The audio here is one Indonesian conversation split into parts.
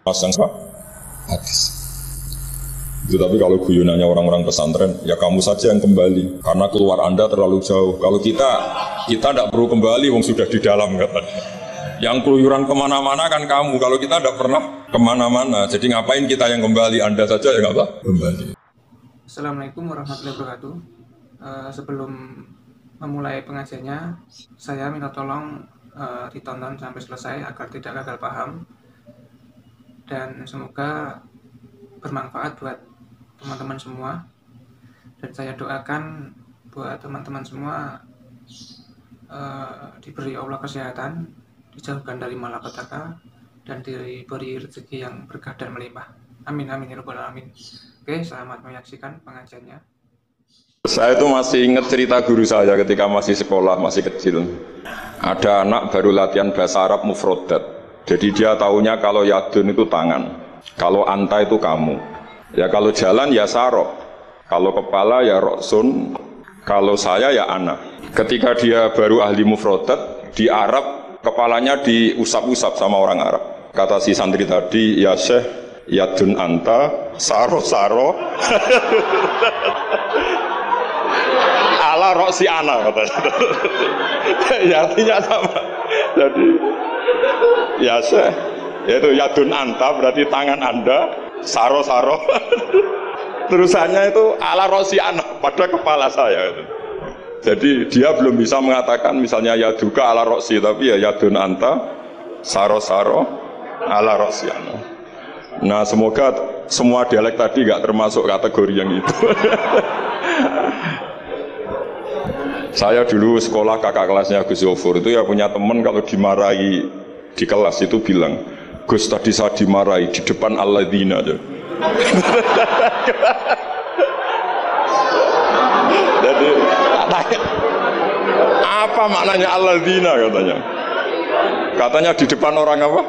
pasang hadis. Itu tapi kalau guyonannya orang-orang pesantren, ya kamu saja yang kembali karena keluar Anda terlalu jauh. Kalau kita tidak perlu kembali, wong sudah di dalam katanya. Yang keluyuran kemana-mana kan kamu. Kalau kita tidak pernah kemana-mana, jadi ngapain kita yang kembali? Anda saja yang apa? Kembali. Assalamualaikum warahmatullahi wabarakatuh. Sebelum memulai pengajiannya, saya minta tolong ditonton sampai selesai agar tidak gagal paham dan semoga bermanfaat buat teman-teman semua. Dan saya doakan buat teman-teman semua diberi Allah kesehatan, dijauhkan dari malapetaka, dan diberi rezeki yang berkah dan melimpah. Amin amin ya rabbal alamin. Oke, selamat menyaksikan pengajiannya. Saya itu masih ingat cerita guru saya ketika masih sekolah, masih kecil. Ada anak baru latihan bahasa Arab mufrodat. Jadi dia taunya kalau yadun itu tangan, kalau anta itu kamu. Ya kalau jalan ya saro, kalau kepala ya roksun, kalau saya ya anak. Ketika dia baru ahli mufrodat, di Arab kepalanya diusap-usap sama orang Arab. Kata si santri tadi, ya syekh, yadun anta, saro-saro. Ala roksi ana katanya. Ya artinya sama. Jadi ya syekh, yaitu yadun anta berarti tangan Anda, saro-saro. Terusannya itu ala roksi ana pada kepala saya. Jadi dia belum bisa mengatakan misalnya yaduka ala roksi, tapi ya yadun anta, saro-saro, ala roksi ana. Nah semoga semua dialek tadi gak termasuk kategori yang itu. Saya dulu sekolah kakak kelasnya Gus Zofur itu ya punya teman kalau dimarahi di kelas itu bilang, Gus tadi saya dimarahi di depan alladzina aja. Jadi apa maknanya alladzina katanya? Katanya di depan orang apa?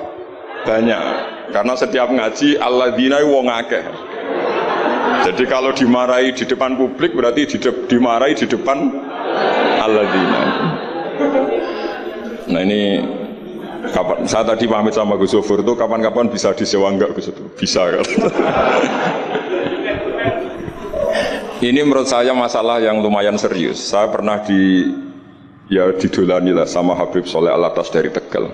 Banyak. Karena setiap ngaji alladzina wong akeh. Jadi kalau dimarahi di depan publik berarti dimarahi di depan alladzina. Nah ini kapan saya tadi pamit sama Gus Zofur itu kapan-kapan bisa disewa enggak Gus itu? Bisa kan? Ini menurut saya masalah yang lumayan serius. Saya pernah didolani lah sama Habib Soleh Alatas dari Tegal.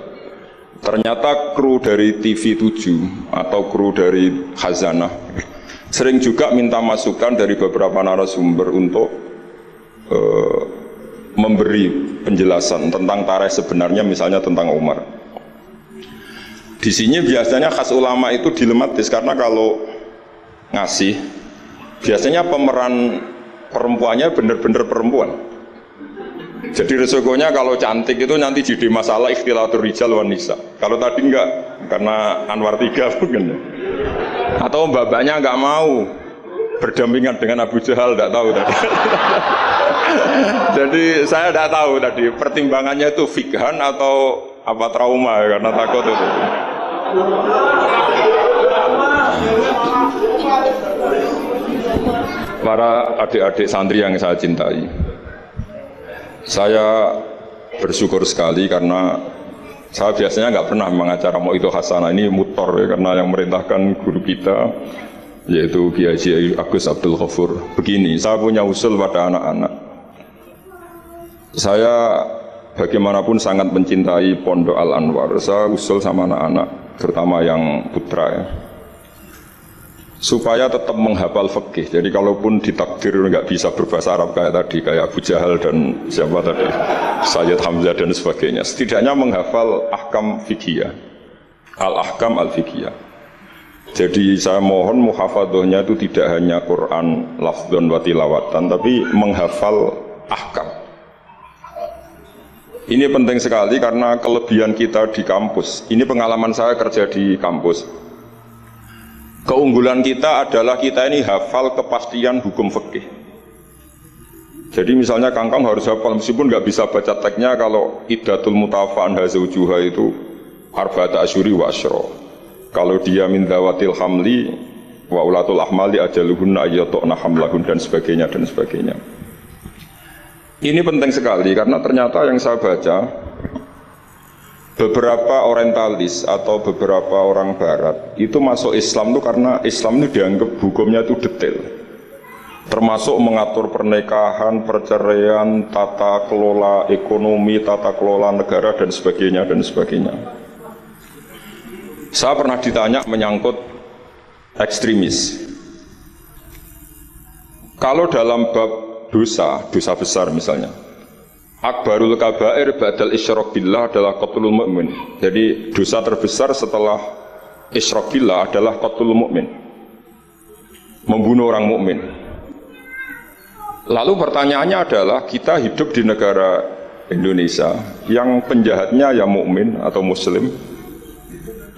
Ternyata kru dari TV 7 atau kru dari Khazanah sering juga minta masukan dari beberapa narasumber untuk memberi penjelasan tentang tarikh sebenarnya, misalnya tentang Umar. Di sini biasanya khas ulama itu dilematis karena kalau ngasih biasanya pemeran perempuannya benar-benar perempuan. Jadi resikonya kalau cantik itu nanti jadi masalah ikhtilatur rijal wan nisa. Kalau tadi enggak, karena Anwar 3 mungkin ya. Atau mbak-mbaknya enggak mau berdampingan dengan Abu Jahal, enggak tahu tadi. Jadi saya enggak tahu tadi pertimbangannya itu fikhan atau apa trauma karena takut itu. Para adik-adik santri yang saya cintai, saya bersyukur sekali karena saya biasanya nggak pernah mengacara mau itu hasanah, ini mutor ya, karena yang merintahkan guru kita yaitu Kiai Haji Agus Abdul Ghafur. Begini, saya punya usul pada anak-anak. Saya bagaimanapun sangat mencintai Pondok Al Anwar. Saya usul sama anak-anak, terutama yang putra ya, supaya tetap menghafal fikih. Jadi kalaupun ditakdir nggak bisa berbahasa Arab kayak tadi, kayak Abu Jahal dan siapa tadi, Sayyid Hamzah dan sebagainya, setidaknya menghafal ahkam fikih, al-ahkam al-fikih. Jadi saya mohon muhafadzahnya itu tidak hanya Quran lafdzon wa tilawatan, tapi menghafal ahkam. Ini penting sekali karena kelebihan kita di kampus. Ini pengalaman saya kerja di kampus. Keunggulan kita adalah kita ini hafal kepastian hukum fikih. Jadi misalnya Kangkang harus hafal meskipun nggak bisa baca teksnya, kalau iddatul mutawaffa anha zawjuha itu arba'ata asyuri wa asyra. Kalau dia min dzawatil hamli wa ulatul ahmali ajaluhunna ayyatuna hamlahun dan sebagainya dan sebagainya. Ini penting sekali karena ternyata yang saya baca beberapa orientalis atau beberapa orang barat itu masuk Islam itu karena Islam itu dianggap hukumnya itu detail, termasuk mengatur pernikahan, perceraian, tata kelola ekonomi, tata kelola negara dan sebagainya dan sebagainya. Saya pernah ditanya menyangkut ekstremis. Kalau dalam bab dosa besar misalnya, akbarul kabair ba'dal isyrak billah adalah qatlul mu'min. Jadi dosa terbesar setelah isyrak billah adalah qatlul mu'min, membunuh orang mukmin. Lalu pertanyaannya adalah, kita hidup di negara Indonesia yang penjahatnya ya mukmin atau muslim,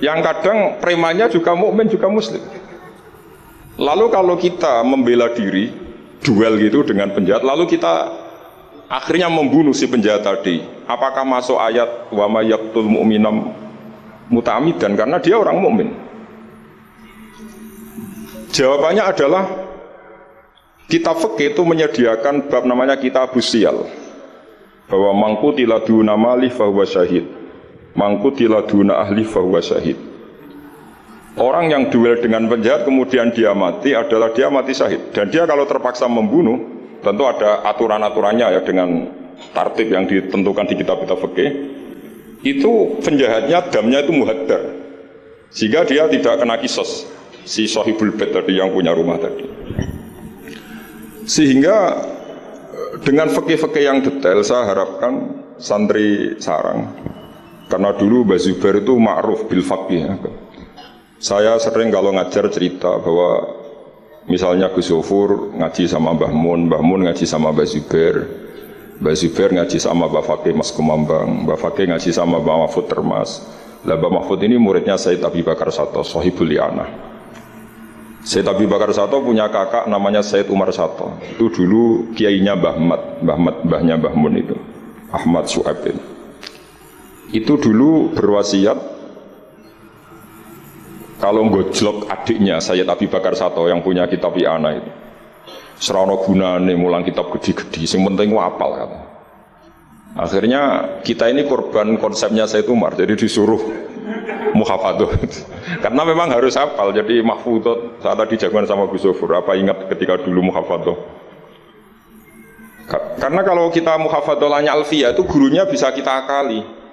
yang kadang premannya juga mukmin juga muslim. Lalu kalau kita membela diri duel gitu dengan penjahat, lalu kita akhirnya membunuh si penjahat tadi, apakah masuk ayat wa may yaqtul mu'minam muta'ammidan karena dia orang mukmin? Jawabannya adalah kitab fikih itu menyediakan bab namanya kitabus siyal, bahwa mangkutila duna mali fahuwa syahid, mangkutila duna ahli fahuwa syahid. Orang yang duel dengan penjahat kemudian dia mati adalah dia mati syahid. Dan dia kalau terpaksa membunuh, tentu ada aturan-aturannya ya, dengan tartib yang ditentukan di kitab-kitab fikih. Itu penjahatnya damnya itu muhaddar, sehingga dia tidak kena kisos si sahibul bait tadi yang punya rumah tadi. Sehingga dengan fikih-fikih yang detail saya harapkan santri sarang, karena dulu Mbah Zubair itu ma'ruf bil faqih ya. Saya sering kalau ngajar cerita bahwa misalnya Gus Zofur ngaji sama Mbah Mun ngaji sama Mbah Zubair ngaji sama Mbah Fakih Mas Kumambang, Mbah Fakih ngaji sama Mbah Mahfud Termas. Lah Mbah Mahfud ini muridnya Sayyid Abi Bakar Sato, Sohibul Li'anah. Sayyid Abi Bakar Sato punya kakak namanya Sayyid Umar Sato. Itu dulu kiainya mbahnya Mbah Mun itu, Ahmad Su'aib. Itu dulu berwasiat kalau gojlok adiknya Sayyid Abi Bakar Sato yang punya kitab I'anah itu, serono gunane mulang kitab gede-gede, sing penting wapal kata. Akhirnya kita ini korban konsepnya Sayyid Umar, jadi disuruh muhafadzah. Karena memang harus hafal, jadi mahfudot. Saat tadi jagoan sama Gus Zofur, apa ingat ketika dulu muhafadzah? Karena kalau kita muhafadzahnya alfiyah itu gurunya bisa kita akali.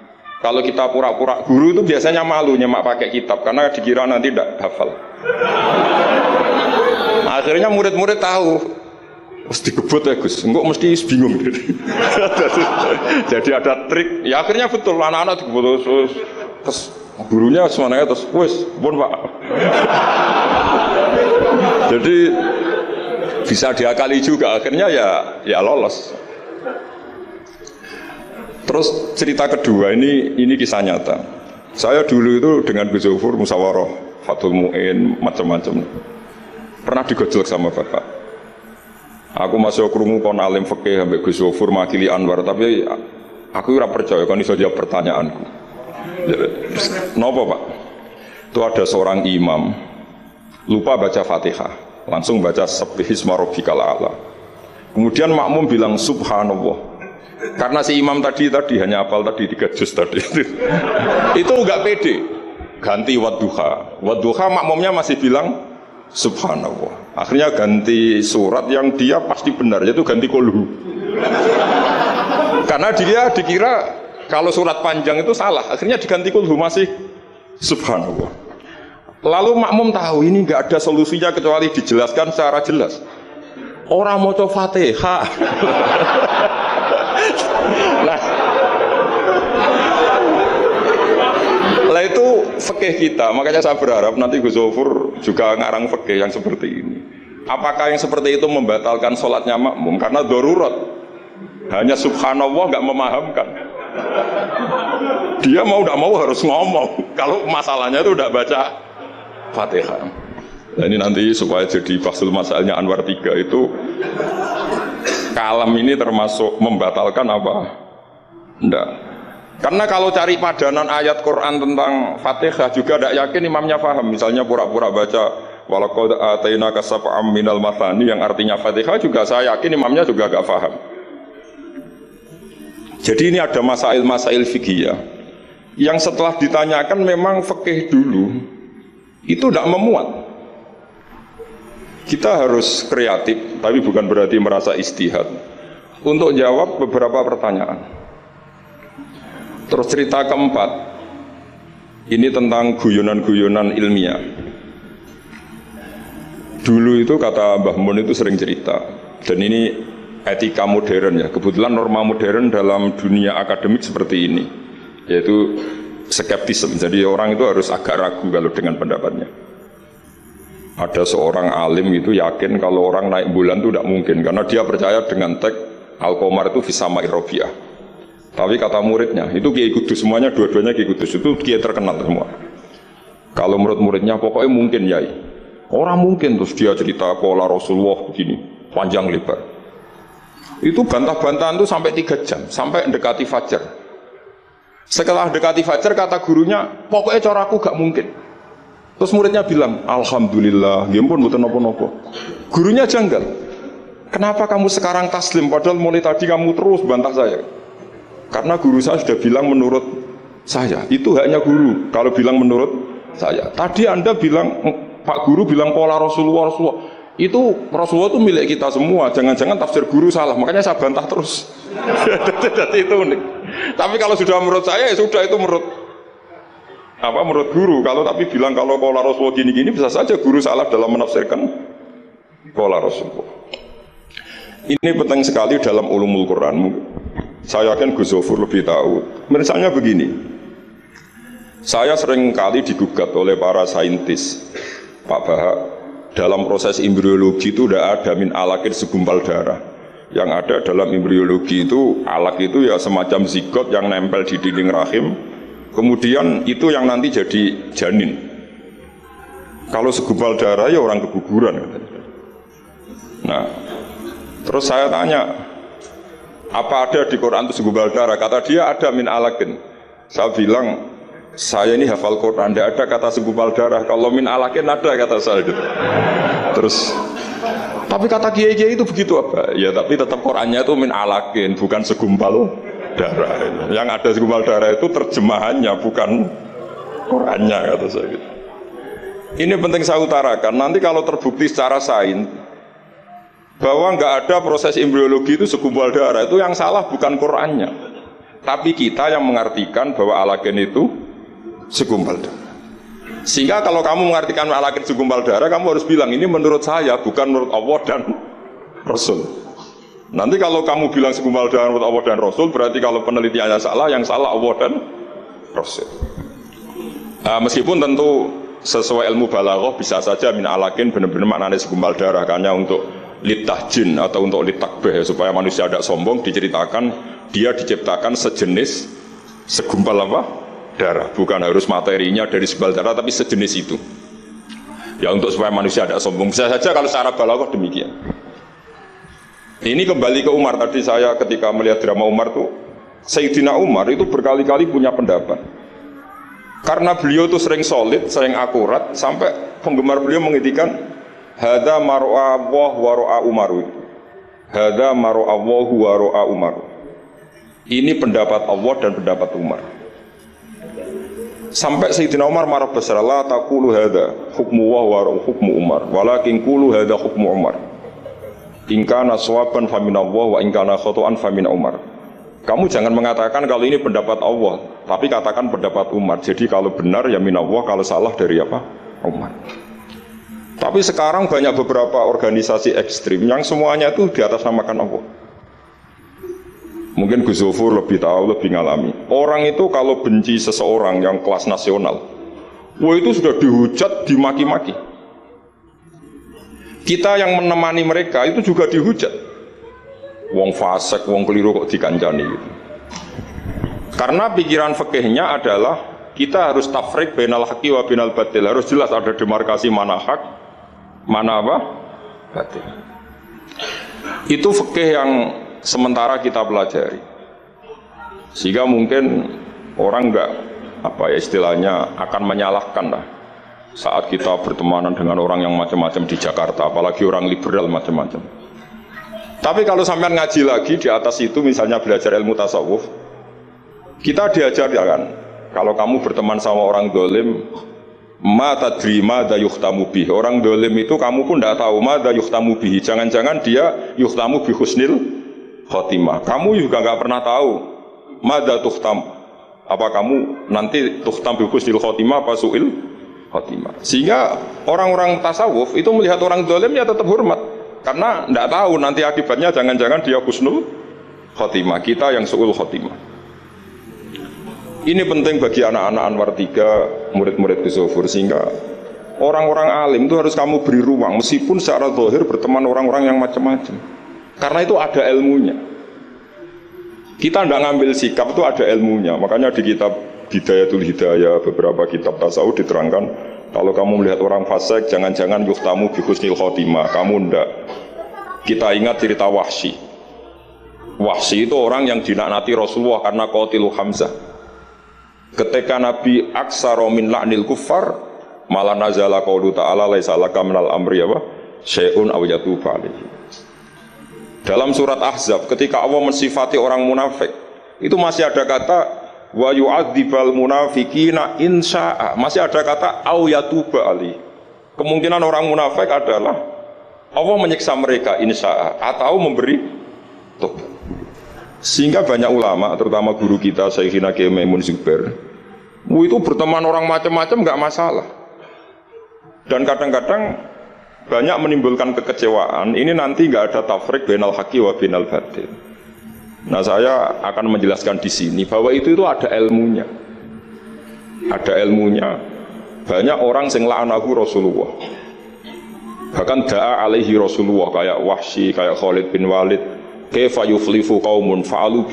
Kalau kita pura-pura guru itu biasanya malu nyemak pakai kitab karena dikira nanti tidak hafal. Akhirnya murid-murid tahu, mesti dikebut ya Gus, enggak mesti bingung. Jadi ada trik. Ya akhirnya betul anak-anak dikebut terus gurunya semuanya terus wes, pun Pak. Jadi bisa diakali juga, akhirnya ya lolos. Terus cerita kedua ini kisah nyata. Saya dulu itu dengan Gus Zofur musyawarah, Fathul Mu'in, macam-macam. Pernah digojlok sama bapak. Aku masuk krungu kon alim fikih ambek Gus Zofur makili Anwar, tapi aku ora percaya kon iso jawab pertanyaanku. Napa Pak? Itu ada seorang imam lupa baca Fatihah, langsung baca Sabbihisma rabbikal a'la. Kemudian makmum bilang subhanallah. Karena si imam tadi hanya hafal tadi 3 juz tadi. Itu enggak pede. Ganti wadduha. Wadduha makmumnya masih bilang subhanallah. Akhirnya ganti surat yang dia pasti benar, yaitu ganti kulhu. Karena dia dikira kalau surat panjang itu salah, akhirnya diganti kulhu masih subhanallah. Lalu makmum tahu ini enggak ada solusinya kecuali dijelaskan secara jelas. Orang maca Fatihah. Lah itu fikih kita, makanya saya berharap nanti Gus Zofur juga ngarang fikih yang seperti ini. Apakah yang seperti itu membatalkan sholatnya makmum? Karena darurat, hanya subhanallah nggak memahamkan. Dia mau tidak mau harus ngomong. Kalau masalahnya itu udah baca Fatihah. Nah, ini nanti supaya jadi bahasul masalahnya Anwar 3 itu kalam ini termasuk membatalkan apa? Enggak. Karena kalau cari padanan ayat Quran tentang Fatihah juga tidak yakin imamnya paham. Misalnya pura-pura baca walaqad atainaka sab'am minal mathani yang artinya Fatihah juga saya yakin imamnya juga enggak paham. Jadi ini ada masail-masail fikih yang setelah ditanyakan memang fikih dulu itu tidak memuat. Kita harus kreatif, tapi bukan berarti merasa istihad untuk jawab beberapa pertanyaan. Terus cerita keempat, ini tentang guyonan-guyonan ilmiah. Dulu itu kata Mbah Mun itu sering cerita, dan ini etika modern ya. Kebetulan norma modern dalam dunia akademik seperti ini, yaitu skeptisme. Jadi orang itu harus agak ragu kalau dengan pendapatnya. Ada seorang alim itu yakin kalau orang naik bulan itu tidak mungkin, karena dia percaya dengan teks Al-Qamar itu fisama Irobiah. Tapi kata muridnya, itu Kiai Kudus, semuanya dua-duanya Kiai Kudus, itu Kiai terkenal semua. Kalau menurut muridnya pokoknya mungkin Yai. Orang mungkin, terus dia cerita pola Rasulullah begini, panjang lebar. Itu bantah-bantahan itu sampai 3 jam, sampai mendekati fajar. Setelah mendekati fajar kata gurunya, pokoknya coraku gak mungkin. Terus muridnya bilang, alhamdulillah, ya ampun mboten napa-napa. Gurunya janggal. Kenapa kamu sekarang taslim padahal mulai tadi kamu terus bantah saya? Karena guru saya sudah bilang menurut saya. Itu haknya guru kalau bilang menurut saya. Tadi Anda bilang Pak Guru bilang pola Rasulullah. Itu Rasulullah itu milik kita semua. Jangan-jangan tafsir guru salah. Makanya saya bantah terus. Jadi itu unik. Tapi kalau sudah menurut saya, ya sudah, itu menurut guru. Kalau tapi bilang kalau pola Rasulullah gini-gini, bisa saja guru salah dalam menafsirkan pola Rasulullah. Ini penting sekali dalam ulumul Quran. Saya yakin Gus Zofur lebih tahu. Misalnya begini, saya sering kali digugat oleh para saintis, Pak Bahak, dalam proses embriologi itu tidak ada min alakir segumpal darah. Yang ada dalam embriologi itu, alak itu ya semacam zigot yang nempel di dinding rahim, kemudian itu yang nanti jadi janin. Kalau segumpal darah ya orang keguguran. Nah, terus saya tanya, apa ada di Quran itu segumpal darah? Kata dia ada min alakin. Saya bilang, saya ini hafal Quran, tidak ada kata segumpal darah. Kalau min alakin ada kata saya gitu. Terus, tapi kata kiai-kiai itu begitu apa? Ya tapi tetap Qurannya itu min alakin, bukan segumpal darah. Yang ada segumpal darah itu terjemahannya, bukan Qurannya kata saya gitu. Ini penting saya utarakan. Nanti kalau terbukti secara sains bahwa nggak ada proses embriologi itu segumpal darah, itu yang salah bukan Qurannya, tapi kita yang mengartikan bahwa alakin itu segumpal darah. Sehingga kalau kamu mengartikan alakin segumpal darah, kamu harus bilang ini menurut saya, bukan menurut Allah dan Rasul. Nanti kalau kamu bilang segumpal darah menurut Allah dan Rasul, berarti kalau penelitiannya salah, yang salah Allah dan Rasul. Meskipun tentu sesuai ilmu balaghah bisa saja min alakin benar-benar maknanya segumpal darah, karena untuk litahjin atau untuk litakbeh, supaya manusia tidak sombong, diceritakan dia diciptakan sejenis segumpal apa? Darah, bukan harus materinya dari segumpal darah, tapi sejenis itu ya, untuk supaya manusia tidak sombong. Bisa saja kalau secara balaghah demikian. Ini kembali ke Umar. Tadi saya ketika melihat drama Umar tuh, Sayyidina Umar itu berkali-kali punya pendapat, karena beliau itu sering solid, sering akurat, sampai penggemar beliau mengintikan hadza mar'a Allah wa ra'a Umaru. Hadza mar'a Allah wa ra'a Umaru. Ini pendapat Allah dan pendapat Umar. Sampai Sayyidina Umar marah besar, la taqulu hadza hukmu wa ra'a hukmu Umar, walakin qulu hadza hukmu Umar. In kana shawaban fa min Allah wa in kana khata'an fa min Umar. Kamu jangan mengatakan kalau ini pendapat Allah, tapi katakan pendapat Umar. Jadi kalau benar ya min Allah, kalau salah dari apa? Umar. Tapi sekarang banyak beberapa organisasi ekstrim yang semuanya itu di atas namakan Allah. Mungkin Gus Zofur lebih tahu, lebih ngalami. Orang itu kalau benci seseorang yang kelas nasional, wah itu sudah dihujat, dimaki-maki. Kita yang menemani mereka itu juga dihujat. Wong fasik, wong keliru kok dikancani gitu. Karena pikiran fikihnya adalah kita harus tafrik bainal haqqi wa bainal batil. Harus jelas ada demarkasi mana hak, mana apa? Batil. Itu fikih yang sementara kita pelajari. Sehingga mungkin orang enggak apa ya istilahnya akan menyalahkan lah saat kita bertemanan dengan orang yang macam-macam di Jakarta, apalagi orang liberal macam-macam. Tapi kalau sampean ngaji lagi di atas itu, misalnya belajar ilmu tasawuf, kita diajarkan kalau kamu berteman sama orang dolim, ma tadri madza yuhtamu bih. Orang dolim itu kamu pun tidak tahu madza yuhtamu bih. Jangan-jangan dia yuhtamu bi husnil khotimah. Kamu juga nggak pernah tahu madza tuhtam. Apa kamu nanti tuhtam bi husnil khotimah apa suil khotimah. Sehingga orang-orang tasawuf itu melihat orang dolim ya tetap hormat. Karena tidak tahu nanti akibatnya jangan-jangan dia husnul khotimah, kita yang suul khotimah. Ini penting bagi anak-anak Anwar 3, murid-murid Ghazofur, sehingga orang-orang alim itu harus kamu beri ruang meskipun secara zahir berteman orang-orang yang macam-macam. Karena itu ada ilmunya. Kita tidak ngambil sikap itu ada ilmunya. Makanya di kitab Hidayatul Hidayah, beberapa kitab tasawuf diterangkan kalau kamu melihat orang fasik, jangan-jangan yuhtamu bi husnil khotimah. Kamu ndak. Kita ingat cerita Wahsy. Wahsy itu orang yang dilaknati Rasulullah karena qatilu Hamzah. Ketika Nabi aksara min la'nil kuffar, malah nazala qaulu ta'ala laisa laka minal amri apa? Syai'un aw yatuba alaihi. Dalam surat Ahzab ketika Allah mensifati orang munafik, itu masih ada kata wa yu'adzibal munafiqina insya'a. Masih ada kata au yatuba alaihi. Kemungkinan orang munafik adalah Allah menyiksa mereka insya'a atau memberi tobat. Sehingga banyak ulama, terutama guru kita Syekhina Kiai Maimun Zubair, itu berteman orang macam-macam nggak masalah. Dan kadang-kadang banyak menimbulkan kekecewaan. Ini nanti nggak ada tafrik bainal haqqi wa bainal batil. Nah, saya akan menjelaskan di sini bahwa itu ada ilmunya. Ada ilmunya. Banyak orang yang la'anahu Rasulullah. Bahkan da'a alaihi Rasulullah kayak Wahsy, kayak Khalid bin Walid. Kaifa yuflifu qaumun fa'alu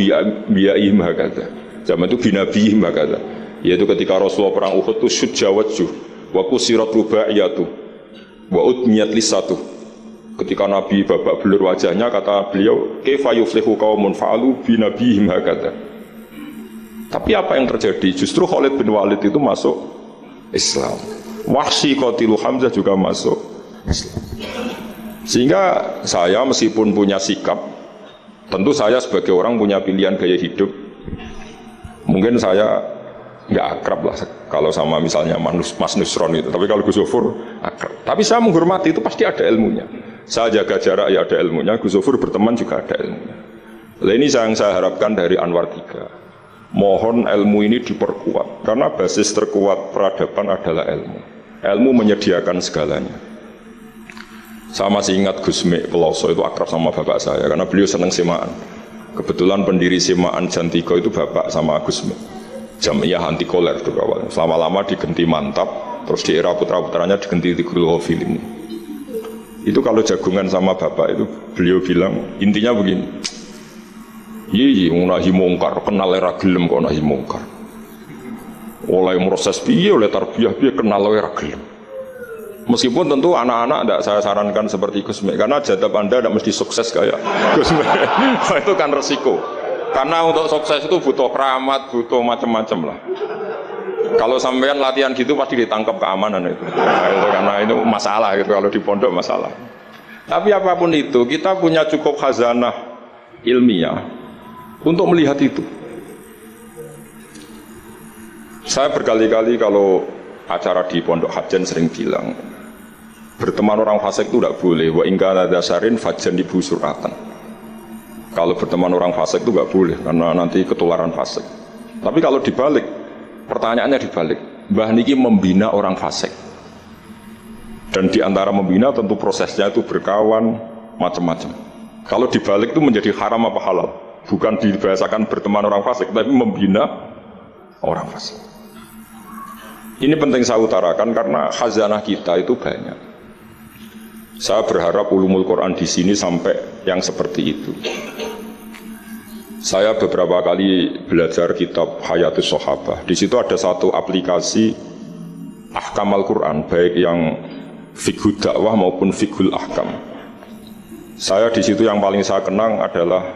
bi'aihim hakadha. Zaman itu binabihim hakadha. Yaitu ketika Rasulullah perang Uhud itu syujja wajhuh wa kusirat rubaiyatu wa udmiyat lisatu. Ketika Nabi babak belur wajahnya, kata beliau kaifa yuflihu qaumun fa'alu binabihim hakadha. Tapi apa yang terjadi? Justru Khalid bin Walid itu masuk Islam. Wahsy qatilu Hamzah juga masuk Islam. Sehingga saya meskipun punya sikap, tentu saya sebagai orang punya pilihan gaya hidup. Mungkin saya nggak akrab lah kalau sama misalnya Mas Nusron itu. Tapi kalau Ghazofur akrab. Tapi saya menghormati, itu pasti ada ilmunya. Saya jaga jarak ya ada ilmunya. Ghazofur berteman juga ada ilmunya. Nah, ini yang saya harapkan dari Anwar 3. Mohon ilmu ini diperkuat. Karena basis terkuat peradaban adalah ilmu. Ilmu menyediakan segalanya. Saya masih ingat Gus Mek Peloso itu akrab sama bapak saya karena beliau senang semaan. Kebetulan pendiri semaan Jantigo itu bapak sama Gus Mek. Jamiah anti koler itu awalnya. Selama-lama digenti Mantap, terus di era putra-putranya digenti di Guru Film. Itu kalau jagungan sama bapak itu beliau bilang intinya begini. Iya, nahi mungkar, kenal era gelem kok nahi mungkar. Oleh proses piye, oleh tarbiyah piye kenal era gelem. Meskipun tentu anak-anak tidak saya sarankan seperti Gus Mek, karena jadab Anda tidak mesti sukses kayak Gus Mek. Itu kan resiko. Karena untuk sukses itu butuh keramat, butuh macam-macam lah. Kalau sampean latihan gitu pasti ditangkap keamanan itu. Nah, itu karena itu masalah gitu kalau di pondok masalah. Tapi apapun itu, kita punya cukup khazanah ilmiah untuk melihat itu. Saya berkali-kali kalau acara di Pondok Hajan sering bilang berteman orang fasik itu tidak boleh. Wa ingkana dasarin fajan ibu suratan. Kalau berteman orang fasik itu tidak boleh karena nanti ketularan fasik. Tapi kalau dibalik, pertanyaannya dibalik. Mbah niki membina orang fasik. Dan di antara membina tentu prosesnya itu berkawan macam-macam. Kalau dibalik itu menjadi haram apa halal? Bukan dibahasakan berteman orang fasik, tapi membina orang fasik. Ini penting saya utarakan karena khazanah kita itu banyak. Saya berharap ulumul Quran di sini sampai yang seperti itu. Saya beberapa kali belajar kitab Hayatus Sahabah. Di situ ada satu aplikasi ahkam Al-Quran, baik yang fiqhud dakwah maupun fiqhul ahkam. Saya di situ yang paling saya kenang adalah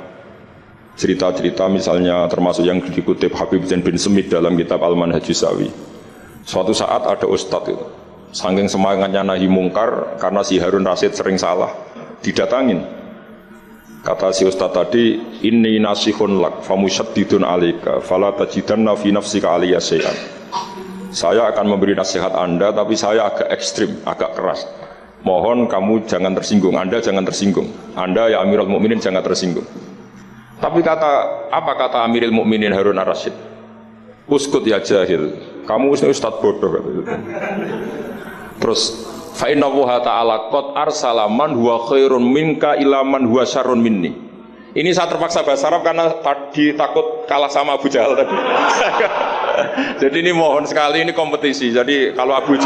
cerita-cerita misalnya termasuk yang dikutip Habib Zain bin Semit dalam kitab Al-Manhajus Sawi. Suatu saat ada ustadz itu, saking semangatnya nahi mungkar karena si Harun Rasid sering salah, didatangin. Kata si Ustaz tadi, inni nasihun lak famusyaddidun alika fala tajidanna fi nafsika aliyya syai'an. Saya akan memberi nasihat Anda, tapi saya agak ekstrim, agak keras. Mohon kamu jangan tersinggung, Anda jangan tersinggung. Anda ya Amirul Mukminin jangan tersinggung. Tapi apa kata Amirul Mukminin Harun ar-Rasyid? Uskut ya jahil, kamu ustaz bodoh. Terus fa inna Allaha ta'ala qad arsala man huwa khairun minka ila man huwa syarrun minni. Ini saya terpaksa bahasa Arab karena tadi takut kalah sama Abu Jahal tadi. Jadi ini mohon sekali, ini kompetisi. Jadi kalau Abu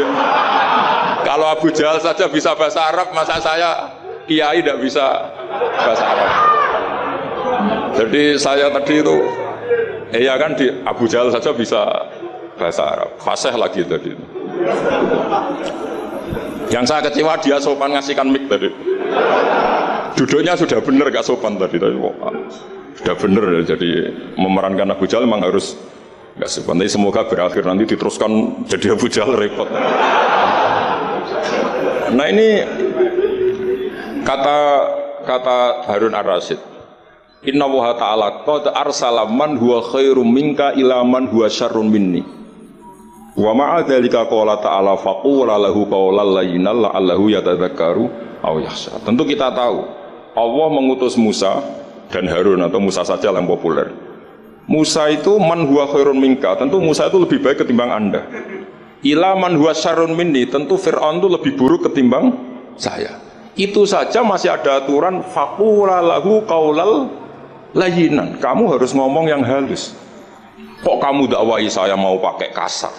Jahal saja bisa bahasa Arab, masa saya kiai tidak bisa bahasa Arab. Jadi saya tadi itu ya kan di Abu Jahal saja bisa bahasa Arab, fasih lagi tadi. Yang saya kecewa dia sopan ngasihkan mic tadi. Duduknya sudah benar gak sopan tadi. Sudah benar, jadi memerankan Abu Jahal memang harus gak sopan. Tapi semoga berakhir nanti diteruskan jadi Abu Jahal repot. Nah ini kata Harun ar-Rasyid. Inna Allaha ta'ala qad arsala man huwa khairum minka ila man huwa syarrun minni. Wa ma'a dzalika qala ta'ala faqula lahu qawlan layyinan la'allahu yatadzakkaru aw yakhsha. Tentu kita tahu Allah mengutus Musa dan Harun, atau Musa saja yang populer. Musa itu man huwa khairun minka, tentu Musa itu lebih baik ketimbang Anda. Ila man huwa syarrun minni, tentu Fir'aun itu lebih buruk ketimbang saya. Itu saja masih ada aturan faqula lahu qawlan layyinan. Kamu harus ngomong yang halus. Kok kamu dakwai saya mau pakai kasar?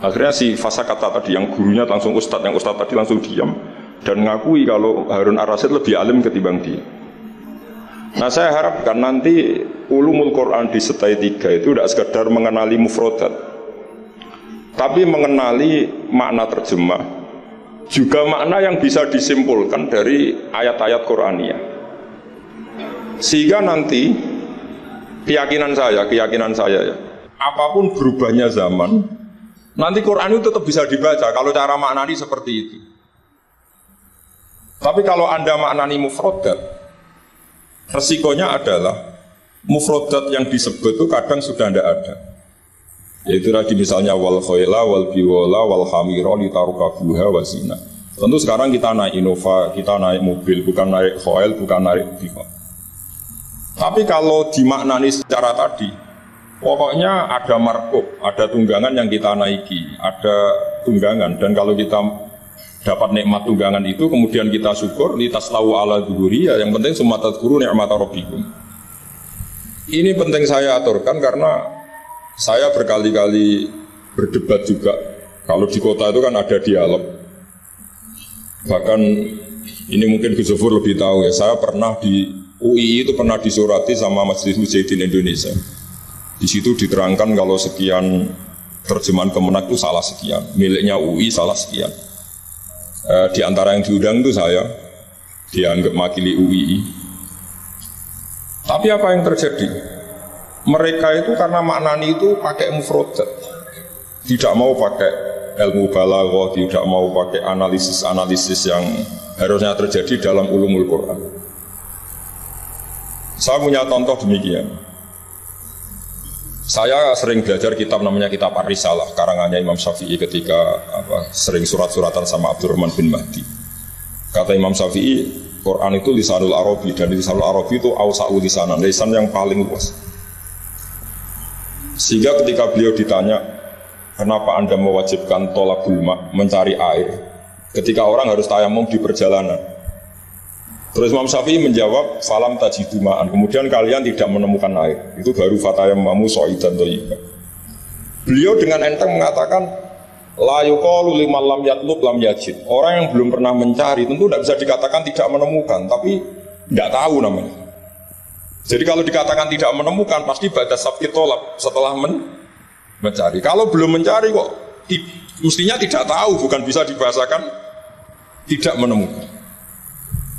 Akhirnya si fasa kata tadi yang gurunya langsung ustadz, yang ustadz tadi langsung diam dan ngakui kalau Harun ar-Rasyid lebih alim ketimbang dia. Nah saya harapkan nanti ulumul Quran di setai 3 itu tidak sekedar mengenali mufrodat, tapi mengenali makna terjemah, juga makna yang bisa disimpulkan dari ayat-ayat Qur'aniyah. Sehingga nanti keyakinan saya ya, apapun berubahnya zaman, nanti Quran itu tetap bisa dibaca kalau cara maknani seperti itu. Tapi kalau Anda maknani mufrodat, resikonya adalah mufrodat yang disebut itu kadang sudah tidak ada. Yaitu tadi misalnya wal khayla wal biwala wal hamira litarukabuha wazina. Tentu sekarang kita naik Innova, kita naik mobil, bukan naik khayl, bukan naik biwala. Tapi kalau dimaknani secara tadi, pokoknya ada markup, ada tunggangan yang kita naiki, ada tunggangan, dan kalau kita dapat nikmat tunggangan itu, kemudian kita syukur, litaslau ala dhuhuriya, yang penting summa tadhkuru ni'mata rabbikum. Ini penting saya aturkan karena saya berkali-kali berdebat juga. Kalau di kota itu kan ada dialog. Bahkan ini mungkin Gus Zofur lebih tahu ya, saya pernah di UI itu pernah disurati sama Majelis Mujahidin Indonesia. Di situ diterangkan kalau sekian terjemahan Kemenak itu salah sekian, miliknya UI salah sekian. Di antara yang diundang itu saya, dianggap makili UI. Tapi apa yang terjadi? Mereka itu karena maknani itu pakai mufrodat, tidak mau pakai ilmu balaghah, tidak mau pakai analisis-analisis yang harusnya terjadi dalam ulumul Quran. Saya punya contoh demikian. Saya sering belajar kitab namanya kitab Ar-Risalah, karangannya Imam Syafi'i ketika sering surat-suratan sama Abdurrahman bin Mahdi. Kata Imam Syafi'i, Quran itu lisanul Arabi, dan lisanul Arabi itu awsa'u lisanan, lisan yang paling luas. Sehingga ketika beliau ditanya, kenapa Anda mewajibkan tolabul ma', mencari air, ketika orang harus tayamum di perjalanan? Terus Imam Syafi'i menjawab, falam tajidu ma'an, kemudian kalian tidak menemukan air, itu baru fatayammamu sha'idan thayyiban. Beliau dengan enteng mengatakan, la yuqalu liman lam yatlub lam yajid. Orang yang belum pernah mencari tentu tidak bisa dikatakan tidak menemukan, tapi tidak tahu namanya. Jadi kalau dikatakan tidak menemukan, pasti ba'da sabqi tolab, setelah mencari. Kalau belum mencari kok mestinya tidak tahu, bukan bisa dibahasakan tidak menemukan.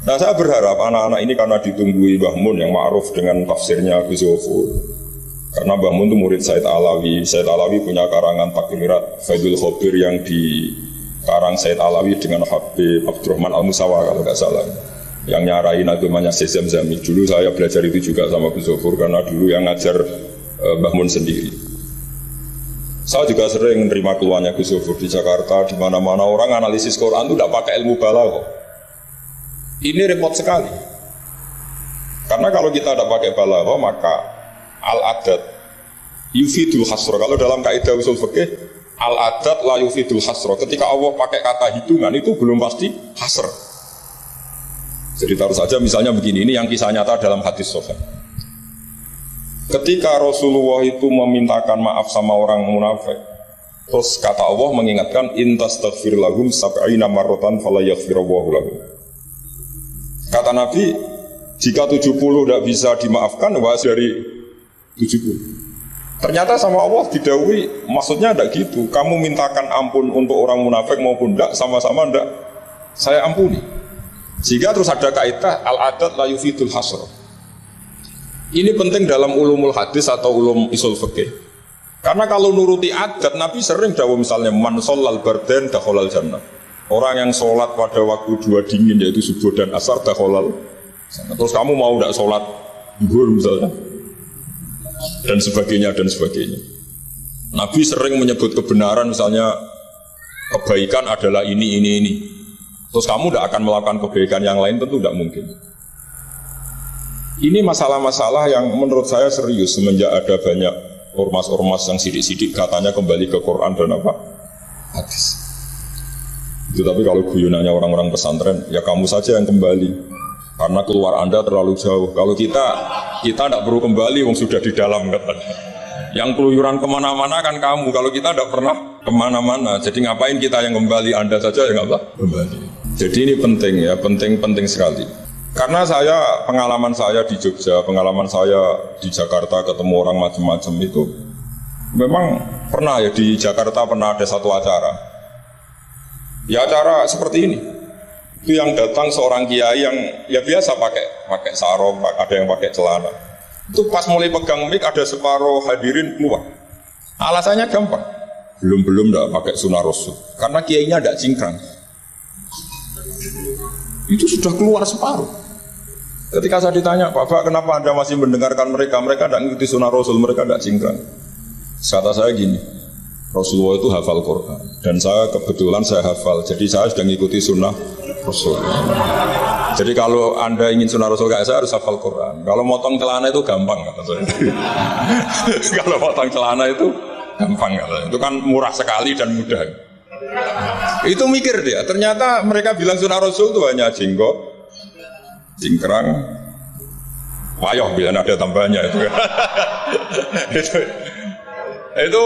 Nah saya berharap anak-anak ini karena ditunggui Mbah Mun yang ma'ruf dengan tafsirnya Gus Zofur. Karena Mbah Mun itu murid Said Alawi. Said Alawi punya karangan Takmirat Faidul Khobir yang dikarang Said Alawi dengan Habib Abdurrahman Al-Musawa kalau nggak salah. yang nyarain agamanya Syekh Zamzami. Dulu saya belajar itu juga sama Gus Zofur, karena dulu yang ngajar Mbah Mun sendiri. Saya juga sering menerima keluhannya Gus Zofur di Jakarta, di mana-mana orang analisis Quran itu tidak pakai ilmu balaghah. Ini repot sekali. Karena kalau kita tidak pakai balaghah, maka al-adat yufidul hasra. Kalau dalam kaidah usul fikih, al-adat la yufidul hasra. Ketika Allah pakai kata hitungan itu belum pasti hasr. Jadi taruh saja misalnya begini, ini yang kisah nyata dalam hadis sahih. Ketika Rasulullah itu memintakan maaf sama orang munafik, terus kata Allah mengingatkan intastaghfir lahum sab'ina marratan fala yaghfirullahu lahum. Kata Nabi, jika 70 tidak bisa dimaafkan, wahas dari 70. Ternyata sama Allah didhawuhi, maksudnya tidak gitu. Kamu mintakan ampun untuk orang munafik maupun tidak, sama-sama tidak saya ampuni. Sehingga terus ada kaidah al-adat la yufidul hasr. Ini penting dalam ulumul hadis atau ulum usul fikih. Karena kalau nuruti adat, Nabi sering dawuh misalnya man shallal bardain dakhalal jannah. Orang yang sholat pada waktu dua dingin yaitu subuh dan asar dakhalal. Terus kamu mau tidak sholat zuhur misalnya, dan sebagainya dan sebagainya. Nabi sering menyebut kebenaran, misalnya kebaikan adalah ini. Terus kamu tidak akan melakukan kebaikan yang lain, tentu tidak mungkin. Ini masalah-masalah yang menurut saya serius semenjak ada banyak ormas-ormas yang sidik-sidik katanya kembali ke Quran dan apa? Hadis. Itu tapi kalau guyonannya orang-orang pesantren, ya kamu saja yang kembali. Karena keluar Anda terlalu jauh. Kalau kita tidak perlu kembali, wong sudah di dalam katanya. Yang keluyuran kemana-mana kan kamu. Kalau kita tidak pernah kemana-mana, jadi ngapain kita yang kembali? Anda saja yang apa? Kembali. Jadi ini penting ya, penting sekali. Karena pengalaman saya di Jogja, pengalaman saya di Jakarta ketemu orang macam-macam itu, memang pernah ya di Jakarta pernah ada satu acara. Ya acara seperti ini. Itu yang datang seorang kiai yang ya biasa pakai sarung, ada yang pakai celana. Itu pas mulai pegang mic ada separuh hadirin keluar. Alasannya gampang, belum tidak pakai sunah rasul, karena kiainya tidak cingkrang. Itu sudah keluar separuh. Ketika saya ditanya, Bapak kenapa Anda masih mendengarkan mereka? Mereka tidak mengikuti sunnah Rasul, mereka tidak cingkrang. Kata saya gini, Rasulullah itu hafal Quran, dan saya kebetulan saya hafal, jadi saya sudah mengikuti sunnah Rasul. Jadi kalau Anda ingin sunnah Rasul kayak saya harus hafal Quran. Kalau motong celana itu gampang, kata saya. Kalau motong celana itu gampang, kata saya. Itu kan murah sekali dan mudah. Itu mikir dia, ternyata mereka bilang sunnah Rasul itu hanya jenggot, cingkrang, wayoh biar ada tambahnya itu. itu.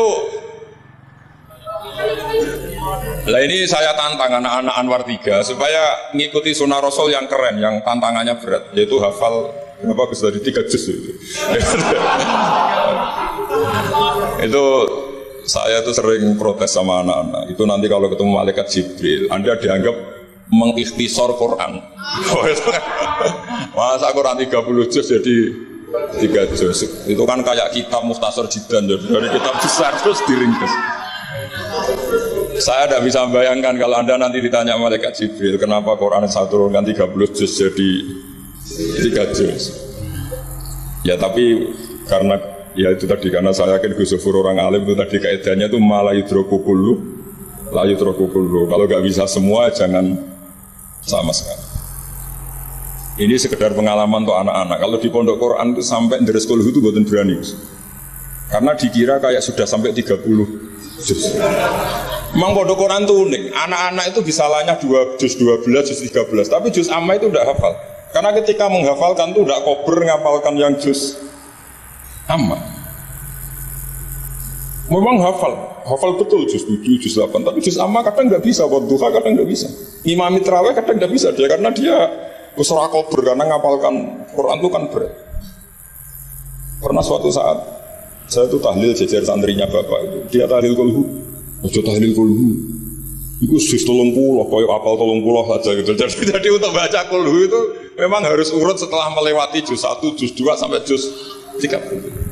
Lah ini saya tantang anak-anak Anwar 3 supaya ngikuti sunnah Rasul yang keren, yang tantangannya berat, yaitu hafal berapa Gus tadi 3 juz itu. Itu saya tuh sering protes sama anak-anak. Itu nanti kalau ketemu malaikat Jibril, Anda dianggap mengikhtisar Quran. Masa Quran 30 juz jadi 3 juz. Itu kan kayak kitab Mukhtasar Jiddan, jadi dari kitab besar terus diringkas. Saya tidak bisa membayangkan kalau Anda nanti ditanya malaikat Jibril, kenapa Quran saya turunkan 30 juz jadi 3 juz. Ya tapi karena ya itu tadi, karena saya yakin Gus Zofur orang alim itu tadi kaidahnya itu malayudroku kullu, layudroku kullu. Kalau nggak bisa semua jangan sama sekali. Ini sekedar pengalaman untuk anak-anak. Kalau di pondok Quran itu sampai dari sekolah itu buatan berani, karena dikira kayak sudah sampai 30 juz. Memang pondok Quran itu unik. Anak-anak itu bisa lanya 2 juz 12, juz 13, tapi juz amma itu tidak hafal. Karena ketika menghafalkan itu tidak kober ngapalkan yang juz amma. Memang hafal betul juz 7, juz 8, tapi juz amma kadang nggak bisa, wadduha kadang nggak bisa. Imam Mitraweh kadang nggak bisa dia, karena dia usra kober, karena ngapalkan Quran itu kan berat. Pernah suatu saat saya itu tahlil jejer santrinya bapak itu, dia tahlil kulhu, ojo tahlil kulhu, itu juz 30, koyo apal 30 saja gitu. Jadi untuk baca kulhu itu memang harus urut setelah melewati juz 1, juz 2 sampai juz 30.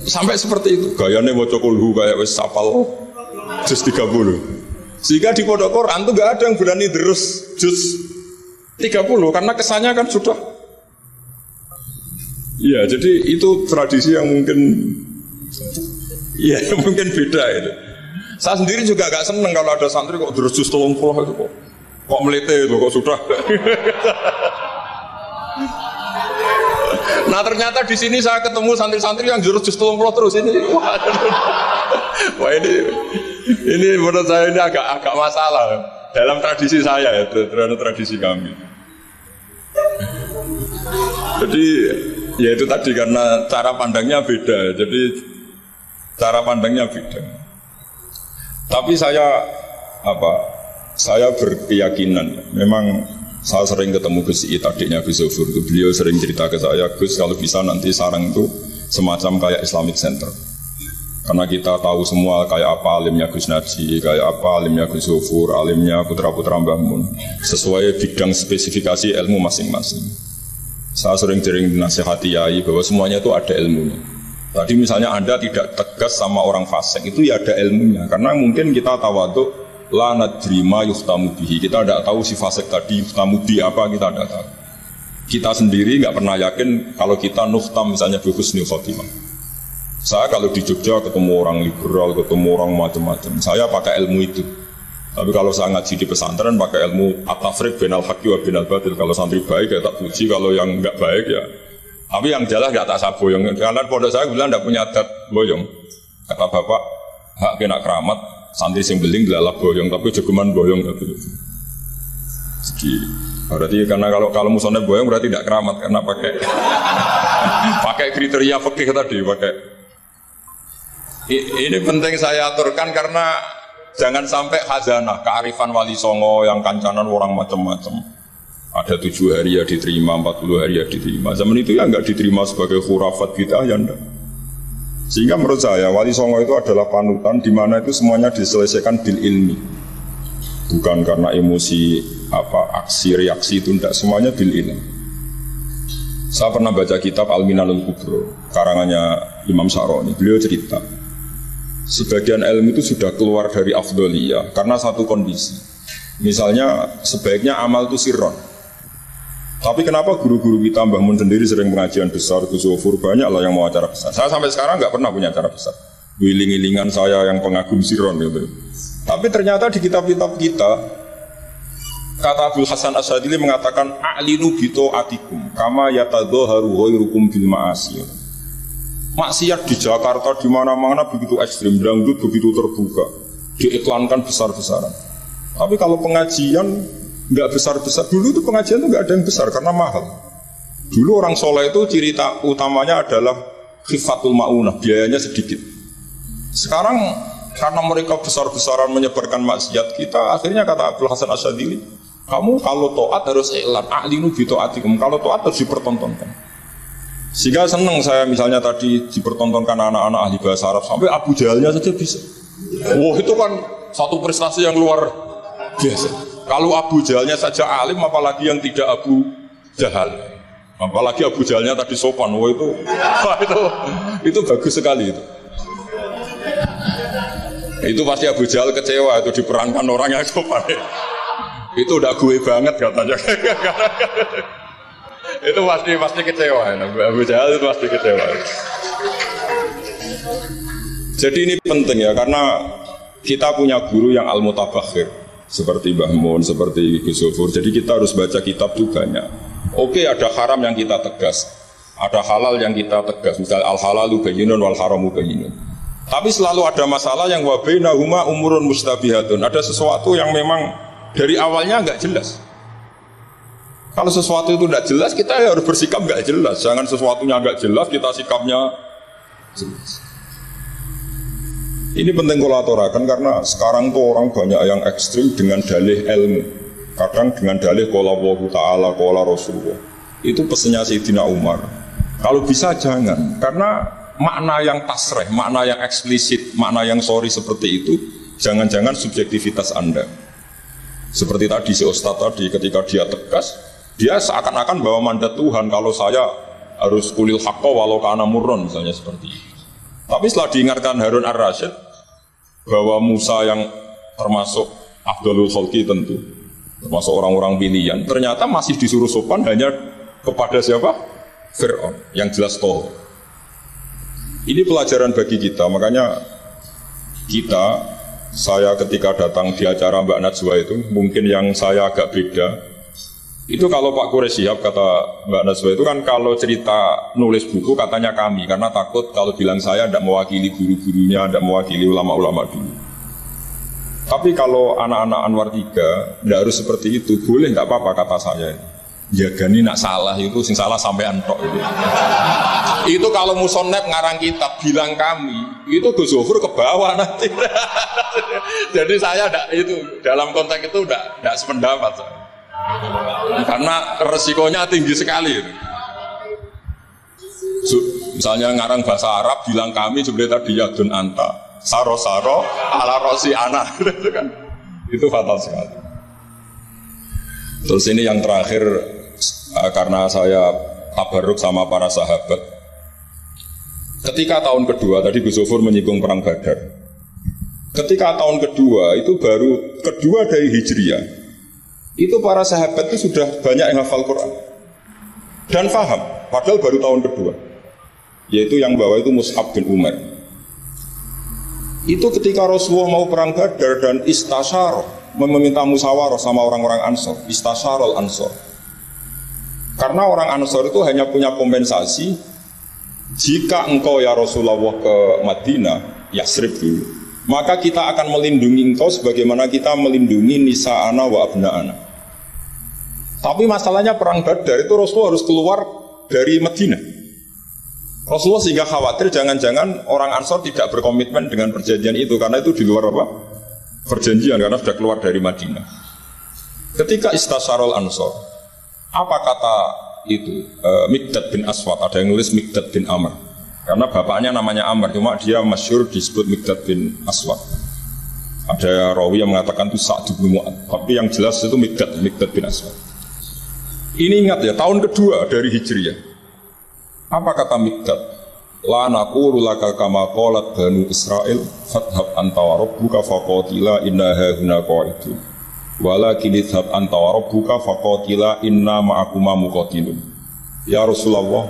Sampai seperti itu gayanya baca kulhu kayak wis sapal juz 30. Sehingga di pondok Quran tuh gak ada yang berani terus juz 30 karena kesannya kan sudah. Ya, jadi itu tradisi yang mungkin ya mungkin beda itu. Saya sendiri juga agak seneng kalau ada santri kok derajat 30 itu kok melete itu kok sudah. Nah ternyata di sini saya ketemu santri-santri yang derajat 30 terus ini. Wah ini menurut saya ini agak masalah dalam tradisi saya ya, terhadap tradisi kami. Jadi ya itu tadi karena cara pandangnya beda, jadi cara pandangnya beda. Tapi saya berkeyakinan, memang saya sering ketemu Gus Iit, adiknya Gus Zofur, beliau sering cerita ke saya, Gus kalau bisa nanti sarang itu semacam kayak Islamic Center. Karena kita tahu semua kayak apa alimnya Gus Naji, kayak apa alimnya Gus Zofur, alimnya putra-putra Mbah Mun, sesuai bidang spesifikasi ilmu masing-masing. Saya sering dinasihati yai bahwa semuanya itu ada ilmunya. Tadi misalnya Anda tidak tegas sama orang fasik, itu ya ada ilmunya. Karena mungkin kita tawaduk, la nadri ma yuhtamu bihi. Kita tidak tahu si fasik tadi yuhtamu bi apa, kita tidak tahu. Kita sendiri nggak pernah yakin kalau kita nuhtam misalnya bi husnul khotimah. Saya kalau di Jogja ketemu orang liberal, ketemu orang macam-macam, saya pakai ilmu itu. Tapi kalau saya ngaji di pesantren pakai ilmu at-tafriq bainal haqqi wa bainal batil. Kalau santri baik ya tak puji, kalau yang enggak baik ya. Tapi yang jelas enggak tak saboyong. Karena pondok saya bilang enggak punya adat boyong. Kata bapak, hak kena keramat, santri sing beling delalah boyong, tapi jogeman boyong gitu. Jadi berarti karena kalau musonnya boyong berarti tidak keramat karena pakai pakai kriteria fikih tadi pakai. Ini penting saya aturkan karena jangan sampai khazanah, kearifan wali songo yang kancanan orang macam-macam. Ada 7 hari ya diterima, 40 hari ya diterima. Zaman itu ya enggak diterima sebagai khurafat bid'ah ya enggak. Sehingga menurut saya wali songo itu adalah panutan di mana itu semuanya diselesaikan bil ilmi. Bukan karena emosi aksi reaksi itu enggak, semuanya bil ilmi. Saya pernah baca kitab Al-Minanul Kubro karangannya Imam Syaroni. Beliau cerita sebagian ilmu itu sudah keluar dari afdoliyah karena satu kondisi. Misalnya sebaiknya amal itu sirron. Tapi kenapa guru-guru kita Mbah Mun sendiri sering pengajian besar, Gus Zofur banyak lah yang mau acara besar. Saya sampai sekarang nggak pernah punya acara besar. Wiling-wilingan saya yang pengagum sirron gitu. Tapi ternyata di kitab-kitab kita kata Abdul Hasan Asyadili mengatakan a'linu bito atikum kama yatadhaharu ghairukum bil ma'asiyah. Maksiat di Jakarta di mana-mana begitu ekstrim, dangdut begitu terbuka, diiklankan besar-besaran. Tapi kalau pengajian nggak besar-besar, dulu itu pengajian itu nggak ada yang besar karena mahal. Dulu orang soleh itu ciri utamanya adalah khifatul ma'unah, biayanya sedikit. Sekarang karena mereka besar-besaran menyebarkan maksiat, kita akhirnya kata Abdul Hasan Asyadili, kamu kalau to'at harus iklan, a'linu bi to'atikum, kalau to'at harus dipertontonkan. Sehingga senang saya misalnya tadi dipertontonkan anak-anak ahli bahasa Arab sampai Abu Jahalnya saja bisa. Wah itu kan satu prestasi yang luar biasa. Kalau Abu Jahalnya saja alim, apalagi yang tidak Abu Jahal. Apalagi Abu Jahalnya tadi sopan. Wah itu bagus sekali itu. Itu pasti Abu Jahal kecewa itu diperankan orang yang sopan. Itu udah gue banget katanya. Itu pasti kecewa, Abu Jahal itu pasti kecewa. Jadi ini penting ya, karena kita punya guru yang al-mutabakhir seperti Mbah Mun, seperti Gus Zofur. Jadi kita harus baca kitab itu banyak. Oke, ada haram yang kita tegas, ada halal yang kita tegas. Misal al-halalu bayyinun wal haramu bayyinun. Tapi selalu ada masalah yang wa bainahuma umurun mustabihatun. Ada sesuatu yang memang dari awalnya enggak jelas. Kalau sesuatu itu tidak jelas, kita harus bersikap nggak jelas. Jangan sesuatunya nggak jelas, kita sikapnya jelas. Ini penting kalau aturakan karena sekarang tuh orang banyak yang ekstrim dengan dalih ilmu. Kadang dengan dalih qala Allahu Ta'ala, qala Rasulullah. Itu pesannya Sayyidina Umar. Kalau bisa jangan, karena makna yang tasreh, makna yang eksplisit, makna yang sorry seperti itu, jangan-jangan subjektivitas Anda. Seperti tadi si Ustadz tadi, ketika dia tegas, dia seakan-akan bawa mandat Tuhan kalau saya harus kulil haqqa walau kana murron misalnya seperti itu. Tapi setelah diingatkan Harun Ar-Rasyid bahwa Musa yang termasuk Afdalul Khalqi tentu termasuk orang-orang pilihan, ternyata masih disuruh sopan hanya kepada siapa? Fir'aun, yang jelas tol. Ini pelajaran bagi kita, makanya saya ketika datang di acara Mbak Najwa itu, mungkin yang saya agak beda, itu kalau Pak Quraish Shihab kata Mbak Najwa itu kan kalau cerita nulis buku katanya kami, karena takut kalau bilang saya tidak mewakili guru-gurunya, tidak mewakili ulama-ulama dulu. Tapi kalau anak-anak Anwar 3 tidak harus seperti itu, boleh nggak apa-apa kata saya. Ya gani nak salah itu, sing salah sampean tok itu. Itu kalau musonep ngarang kitab bilang kami, itu Gus Zofur ke bawah nanti. Jadi saya itu dalam konteks itu tidak sependapat. Karena resikonya tinggi sekali. Misalnya ngarang bahasa Arab bilang kami sebenarnya tadi yadun anta. Saro-saro ala rosi anak itu kan, itu fatal sekali. Terus ini yang terakhir, karena saya tabarruk sama para sahabat. Ketika tahun kedua, tadi Gus Zofur menyinggung perang Badar. Ketika tahun kedua, itu baru kedua dari Hijriah, itu para sahabat itu sudah banyak yang hafal Quran dan faham, padahal baru tahun kedua. Yaitu yang bawa itu Mus'ab bin Umar. Itu ketika Rasulullah mau perang Badar dan istasyar, meminta musyawarah sama orang-orang Ansor, istasyarul Ansor. Karena orang Ansor itu hanya punya kompensasi, jika engkau ya Rasulullah ke Madinah, Yasrib dulu, maka kita akan melindungi engkau sebagaimana kita melindungi nisa'ana wa abna'ana. Tapi masalahnya perang Badar itu Rasulullah harus keluar dari Madinah. Rasulullah sehingga khawatir jangan-jangan orang Ansor tidak berkomitmen dengan perjanjian itu, karena itu di luar apa? Perjanjian, karena sudah keluar dari Madinah. Ketika istasyarul Ansor, apa kata itu? Miqdad bin Aswad, ada yang nulis Miqdad bin Amr, karena bapaknya namanya Amr, cuma dia masyhur disebut Miqdad bin Aswad. Ada rawi yang mengatakan itu Sa'd bin Mu'ad, tapi yang jelas itu Miqdad bin Aswad. Ini ingat ya, tahun kedua dari Hijriah. Apa kata Miqdad? La naqulu laka kama qalat Banu Israil fadhhab anta wa rabbuka faqatila inna hauna qa'idun. Walakin idhhab anta wa rabbuka faqatila inna ma'akuma muqatilun. Ya Rasulullah,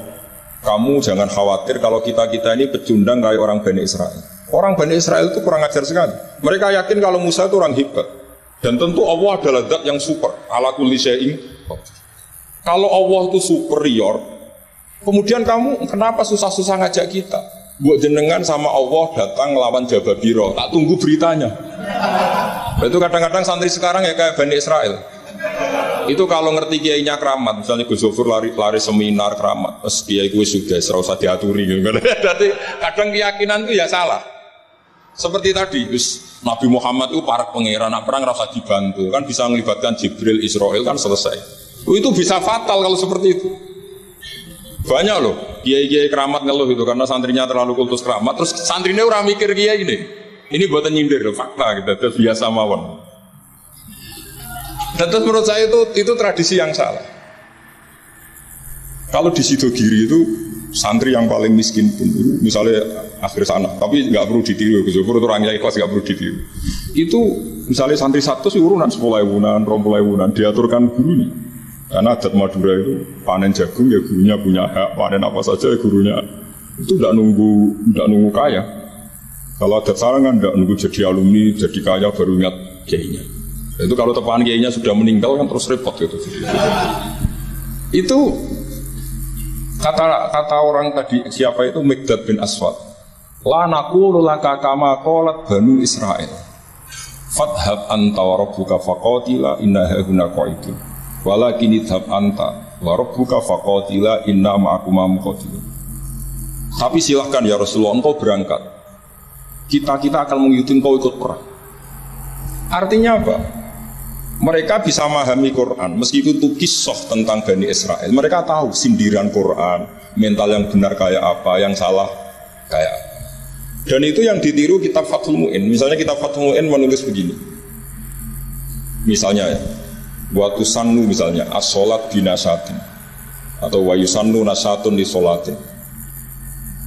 kamu jangan khawatir kalau kita-kita ini pecundang kayak orang Bani Israil. Orang Bani Israil itu kurang ajar sekali. Mereka yakin kalau Musa itu orang hebat. Dan tentu Allah adalah zat yang super, ala kulli syai'in. Kalau Allah itu superior, kemudian kamu kenapa susah-susah ngajak kita? Buat jenengan sama Allah datang lawan Jababiro, tak tunggu beritanya. Itu kadang-kadang santri sekarang ya kayak Bani Israel. Itu kalau ngerti kiainya keramat, misalnya Gus Zofur lari seminar keramat, terus kiai gue sudah serasa diaturi gitu. Jadi kadang keyakinan itu ya salah. Seperti tadi, terus Nabi Muhammad itu para pangeran, nak perang rasa dibantu, kan bisa melibatkan Jibril, Israel, kan selesai. Itu bisa fatal kalau seperti itu. Banyak loh kiai-kiai keramat ngeluh itu karena santrinya terlalu kultus keramat, terus santrinya orang mikir kiai ini buatan nyindir loh, fakta gitu, terus biasa mawon. Dan terus menurut saya itu tradisi yang salah. Kalau di Sidogiri itu santri yang paling miskin pun misalnya akhir sana, tapi nggak perlu ditiru, Gus Zofur itu orangnya ikhlas, nggak perlu ditiru. Itu misalnya santri satu sih urunan 10.000-an, 20.000-an diaturkan gurunya. Karena adat Madura itu panen jagung ya gurunya punya hak, panen apa saja ya gurunya. Itu tidak nunggu kaya. Kalau adat sarang kan tidak nunggu jadi alumni, jadi kaya baru ingat kiainya. Itu kalau tepahan kiainya sudah meninggal kan terus repot gitu. Itu kata orang tadi siapa itu Miqdad bin Aswad. La naqulu laka kama qalat Banu Israil. Fadhhab anta wa rabbuka faqatila inna hauna qa'idun. Walakin idhab anta wa rabbuka faqatila inna ma'akuma muqatilun. Tapi silahkan ya Rasulullah, engkau berangkat, kita akan mengikuti engkau ikut perang. Artinya apa? Mereka bisa memahami Quran meskipun itu kisah tentang Bani Israel. Mereka tahu sindiran Quran, mental yang benar kayak apa, yang salah kayak apa. Dan itu yang ditiru kitab Fathul Mu'in. Misalnya kitab Fathul Mu'in menulis begini. Misalnya ya, waktu sannu misalnya as-sholat binasatin atau wayusannu nasatun di sholatin,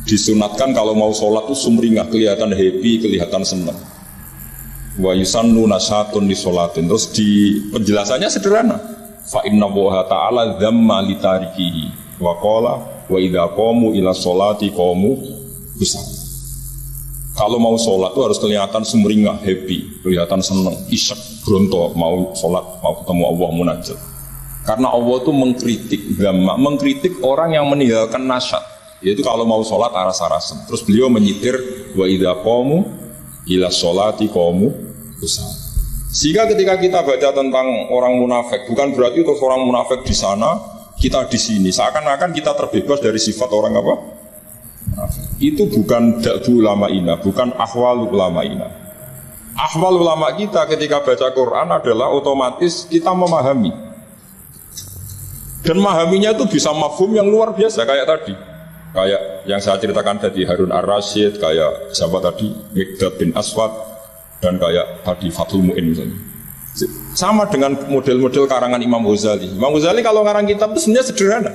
disunatkan kalau mau sholat itu sumringah, kelihatan happy, kelihatan senang. Wa yusannu nasatun li sholatin. Terus di penjelasannya sederhana. Fa inna wa ta'ala dzamma li tarikihi wa qala wa idza qamu ila sholati qamu kusala. Kalau mau sholat itu harus kelihatan sumringah, happy, kelihatan senang, isyak, bronto, mau sholat, mau ketemu Allah, munajat. Karena Allah itu mengkritik orang yang meninggalkan nasyat. Yaitu kalau mau sholat aras-arasan. Terus beliau menyitir wa idza qamu ila sholati qamu kusala. Sehingga ketika kita baca tentang orang munafik, bukan berarti terus orang munafik di sana, kita di sini. Seakan-akan kita terbebas dari sifat orang apa? Munafik. Itu bukan da'bu ulama'ina, bukan ahwal ulama'ina. Ahwal ulama kita ketika baca Quran adalah otomatis kita memahami. Dan memahaminya itu bisa mafhum yang luar biasa kayak tadi. Kayak yang saya ceritakan tadi Harun Ar-Rasyid, kayak siapa tadi? Miqdad bin Aswad, dan kayak tadi Fathul Mu'in misalnya. Sama dengan model-model karangan Imam Ghazali. Imam Ghazali kalau ngarang kitab itu sebenarnya sederhana.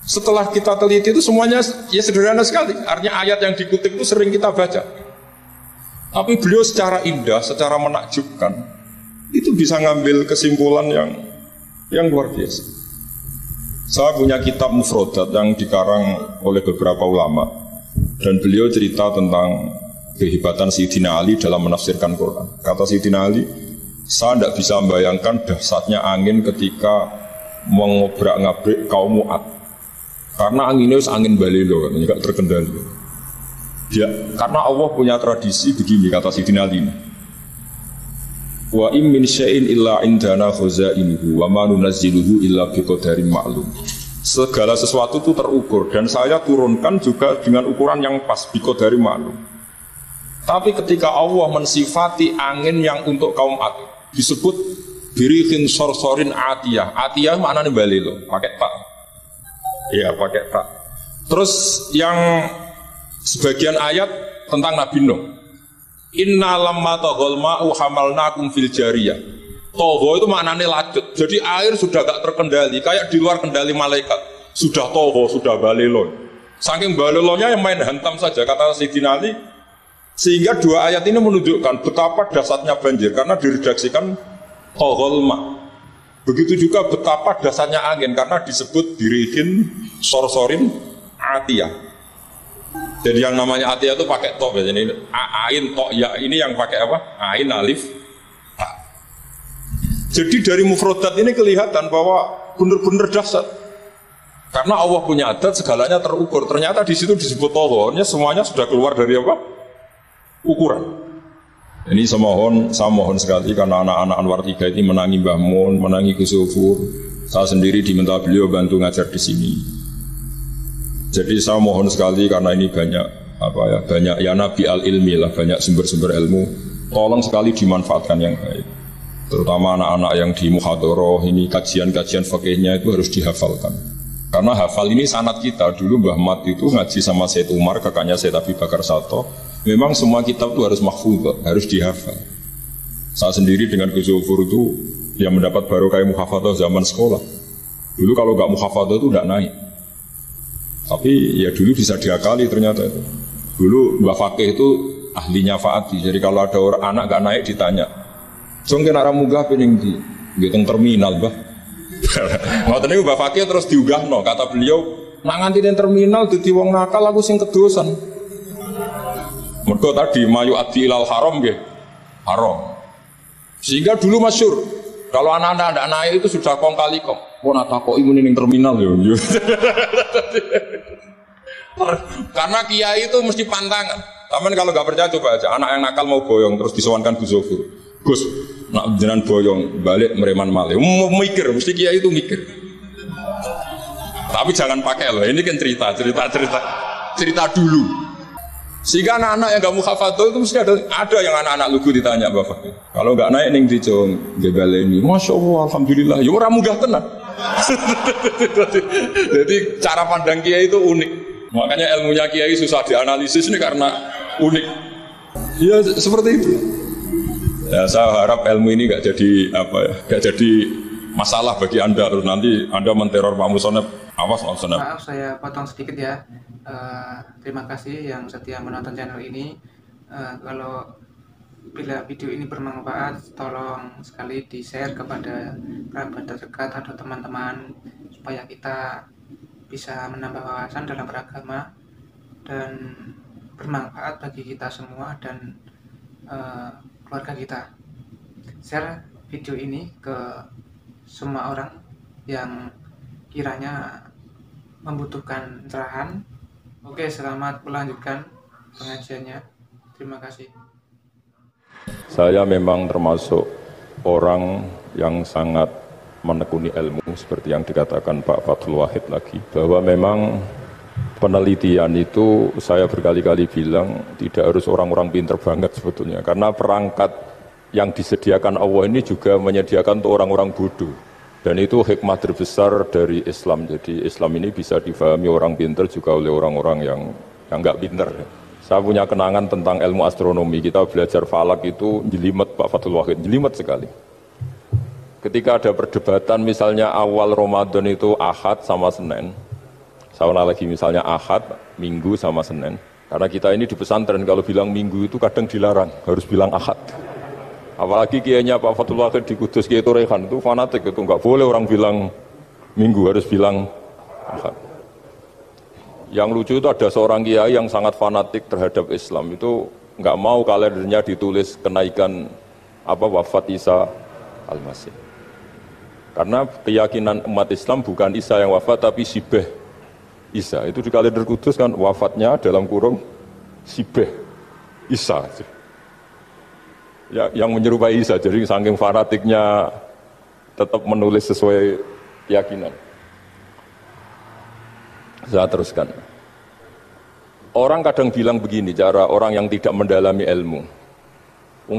Setelah kita teliti itu semuanya ya sederhana sekali. Artinya ayat yang dikutip itu sering kita baca. Tapi beliau secara indah, secara menakjubkan, itu bisa ngambil kesimpulan yang luar biasa. Saya punya kitab Mufrodat yang dikarang oleh beberapa ulama, dan beliau cerita tentang kehebatan Sayyidina Ali dalam menafsirkan Quran. Kata Sayyidina Ali, saya tidak bisa membayangkan dahsyatnya angin ketika mengobrak-ngabrik kaum Mu'ad. Karena anginnya angin balelo, tidak terkendali. Ya, karena Allah punya tradisi begini, kata Sayyidina Ali. Wa im min syai'in illa indana khazainuhu wa ma nunazziluhu illa biqadarin ma'lum. Segala sesuatu itu terukur dan saya turunkan juga dengan ukuran yang pas, biqadarin ma'lum. Tapi ketika Allah mensifati angin yang untuk kaum Ad disebut birihin sorsorin atiyah. Atiyah maknanya balelo, pakai tak. Iya, pakai tak. Terus yang sebagian ayat tentang Nabi Nuh. Inna lamma taghal ma'u hamalnakum fil jariyah. Toho itu maknanya lacut. Jadi air sudah gak terkendali, kayak di luar kendali malaikat. Sudah toho, sudah balelo. Saking balelonya yang main hantam saja, kata Sayyidina Ali. Sehingga dua ayat ini menunjukkan betapa dahsyatnya banjir karena diredaksikan toghal ma'. Begitu juga betapa dasarnya angin karena disebut birihin sorsorin atiyah. Jadi yang namanya atiyah itu pakai to, biasanya ini ain to ya, ini yang pakai apa? Ain alif ta. Jadi dari mufrodat ini kelihatan bahwa benar-benar dahsyat. Karena Allah punya adat segalanya terukur. Ternyata di situ disebut tohonnya semuanya sudah keluar dari apa? Ukuran. Ini saya mohon sekali karena anak-anak Anwar 3 ini menangi Mbah Mun, menangi Gus Sufur. Saya sendiri diminta beliau bantu ngajar di sini. Jadi saya mohon sekali karena ini banyak ya nabi al-ilmi lah, banyak sumber-sumber ilmu. Tolong sekali dimanfaatkan yang baik. Terutama anak-anak yang di muhadharah ini kajian-kajian fikihnya itu harus dihafalkan. Karena hafal ini sanad kita. Dulu Mbah Mat itu ngaji sama Said Umar, kakaknya Said Abi Bakar Sato. Memang semua kitab itu harus mahfudz, harus dihafal. Saya sendiri dengan Gus Zufur itu yang mendapat barokah muhafadzah zaman sekolah. Dulu kalau nggak muhafadzah itu nggak naik. Tapi ya dulu bisa diakali ternyata itu. Dulu Mbak Fakih itu ahlinya Faati. Jadi kalau ada orang anak nggak naik ditanya, "Jong kena ramunggah pening di ngitung terminal, Mbah." Ngoten niku Mbak Fakih terus diunggahno, kata beliau, "Nak nganti ning terminal dadi wong nakal aku sing kedosan." Mergo tadi mayu adi ilal haram nggih. Haram. Sehingga dulu masyhur kalau anak-anak ndak naik itu sudah kong kali kong. Mau natakoki muni ning terminal yo. Karena kiai itu mesti pantangan. Taman kalau nggak percaya coba aja. Anak yang nakal mau boyong terus disowankan Gus Zofur. Gus, nak jenengan boyong balik mereman malih. Mikir, mesti kiai itu mikir. Tapi jangan pakai loh. Ini kan cerita dulu. Sehingga anak-anak yang gak mukhafadzah itu mesti ada yang anak-anak lugu ditanya Bapak. Kalau gak naik ning dicong ini, Masya Allah, Alhamdulillah. Ya orang munggah tenang. Jadi cara pandang kiai itu unik. Makanya ilmunya kiai susah dianalisis ini karena unik. Ya seperti itu. Ya saya harap ilmu ini gak jadi gak jadi masalah bagi Anda. Terus nanti Anda menteror Pak Musonep. Awas Pak Musonep. Maaf saya potong sedikit ya. Terima kasih yang setia menonton channel ini. Kalau Bila video ini bermanfaat, tolong sekali di-share kepada kerabat terdekat atau teman-teman supaya kita bisa menambah wawasan dalam beragama dan bermanfaat bagi kita semua dan keluarga kita. Share video ini ke semua orang yang kiranya membutuhkan cerahan. Oke, selamat melanjutkan pengajiannya. Terima kasih. Saya memang termasuk orang yang sangat menekuni ilmu seperti yang dikatakan Pak Fathul Wahid lagi, bahwa memang penelitian itu saya berkali-kali bilang tidak harus orang-orang pinter banget sebetulnya, karena perangkat yang disediakan Allah ini juga menyediakan untuk orang-orang bodoh, dan itu hikmah terbesar dari Islam. Jadi Islam ini bisa difahami orang pinter juga oleh orang-orang yang nggak pinter. Saya punya kenangan tentang ilmu astronomi. Kita belajar falak itu jelimet, Pak Fathul Wahid, jelimet sekali. Ketika ada perdebatan misalnya awal Ramadan itu Ahad sama Senin. Saya ulang lagi, misalnya Ahad, Minggu sama Senin. Karena kita ini di pesantren kalau bilang Minggu itu kadang dilarang, harus bilang Ahad. Apalagi kiainya Pak Fathul Wahid di Kudus, Kiai Torehan itu fanatik, itu nggak boleh orang bilang Minggu, harus bilang Ahad. Yang lucu itu ada seorang kiai yang sangat fanatik terhadap Islam, itu nggak mau kalendernya ditulis kenaikan wafat Isa Al-Masih. Karena keyakinan umat Islam bukan Isa yang wafat tapi Sibeh Isa. Itu di kalender Kudus kan wafatnya dalam kurung Sibeh Isa. Ya, yang menyerupai Isa, jadi saking fanatiknya tetap menulis sesuai keyakinan. Saya teruskan. Orang kadang bilang begini, cara orang yang tidak mendalami ilmu.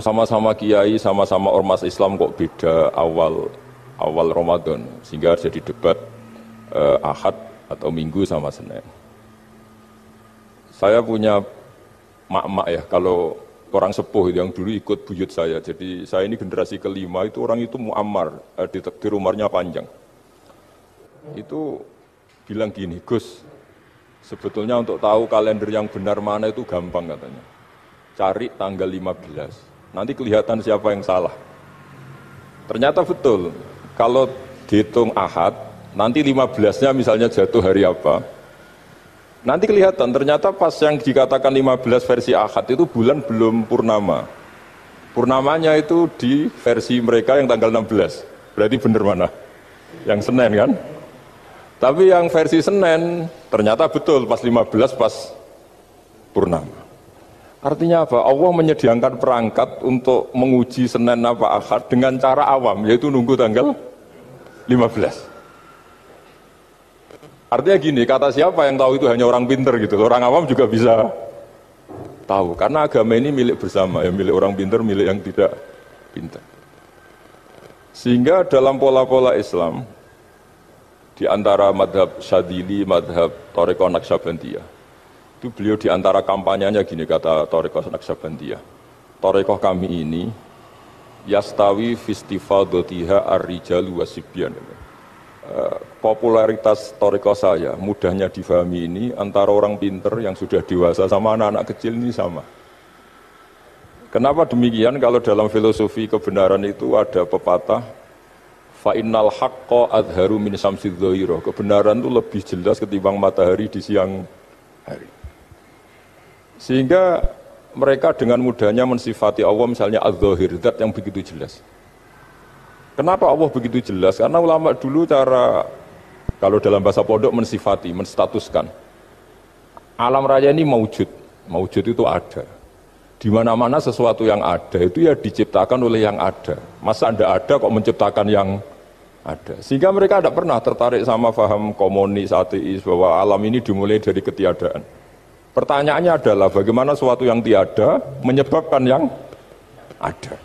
Sama-sama kiai, sama-sama ormas Islam kok beda awal Ramadan, sehingga jadi debat Ahad atau Minggu sama Senin. Saya punya mak-mak ya, kalau orang sepuh yang dulu ikut buyut saya, jadi saya ini generasi kelima, itu orang itu muammar, di rumahnya panjang. Itu bilang gini, Gus, sebetulnya untuk tahu kalender yang benar mana itu gampang katanya. Cari tanggal 15, nanti kelihatan siapa yang salah. Ternyata betul, kalau dihitung Ahad, nanti 15-nya misalnya jatuh hari apa, nanti kelihatan ternyata pas yang dikatakan 15 versi Ahad itu bulan belum purnama. Purnamanya itu di versi mereka yang tanggal 16, berarti benar mana? Yang Senin kan? Tapi yang versi Senin ternyata betul pas 15 pas purnama. Artinya apa? Allah menyediakan perangkat untuk menguji Senin apa Ahad dengan cara awam, yaitu nunggu tanggal 15. Artinya gini, kata siapa yang tahu itu hanya orang pinter gitu. Orang awam juga bisa tahu, karena agama ini milik bersama, ya milik orang pinter, milik yang tidak pinter. Sehingga dalam pola-pola Islam, di antara madhab Syadili, madhab Thariqah Naqsyabandiyah, itu beliau di antara kampanyenya gini, kata Thariqah Naqsyabandiyah, Thariqah kami ini yastawi fistifadatiha ar-rijalu wasibyan. Popularitas Thariqah saya, mudahnya difahami ini, antara orang pinter yang sudah dewasa sama anak-anak kecil ini sama. Kenapa demikian? Kalau dalam filosofi kebenaran itu ada pepatah, fa'innal haqqa adharu min samsid dhahirah. Kebenaran itu lebih jelas ketimbang matahari di siang hari. Sehingga mereka dengan mudahnya mensifati Allah misalnya adz-dzahir, zat yang begitu jelas. Kenapa Allah begitu jelas? Karena ulama dulu cara, kalau dalam bahasa pondok mensifati, menstatuskan. Alam raya ini maujud. Maujud itu ada. Di mana-mana sesuatu yang ada itu ya diciptakan oleh yang ada. Masa Anda ada kok menciptakan yang ada. Sehingga mereka tidak pernah tertarik sama paham komunis, ateis, bahwa alam ini dimulai dari ketiadaan. Pertanyaannya adalah bagaimana sesuatu yang tiada menyebabkan yang ada.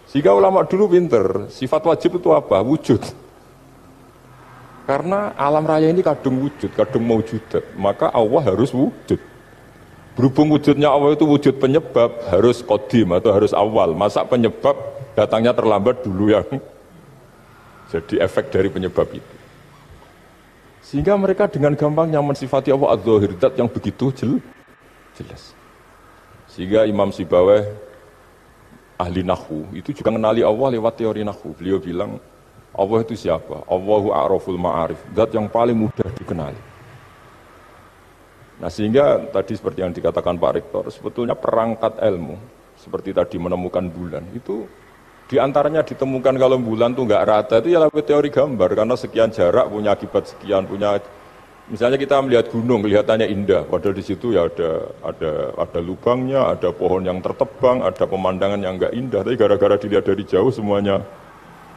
Sehingga ulama dulu pinter, sifat wajib itu apa? Wujud. Karena alam raya ini kadung wujud, kadung maujudat, maka Allah harus wujud. Berhubung wujudnya Allah itu wujud penyebab, harus qadim atau harus awal. Masa penyebab datangnya terlambat dulu yang jadi efek dari penyebab itu. Sehingga mereka dengan gampangnya mensifati Allah adz-dzahir, zat yang begitu jelas. Sehingga Imam Sibawayh ahli nahwu itu juga mengenali Allah lewat teori nahwu. Beliau bilang Allah itu siapa? Allahu a'raful ma'arif, zat yang paling mudah dikenali. Nah sehingga tadi seperti yang dikatakan Pak Rektor, sebetulnya perangkat ilmu seperti tadi menemukan bulan itu diantaranya ditemukan kalau bulan tuh nggak rata itu ya lewat teori gambar karena sekian jarak punya akibat sekian, punya misalnya kita melihat gunung kelihatannya indah, padahal di situ ya ada lubangnya, ada pohon yang tertebang, ada pemandangan yang nggak indah, tapi gara-gara dilihat dari jauh semuanya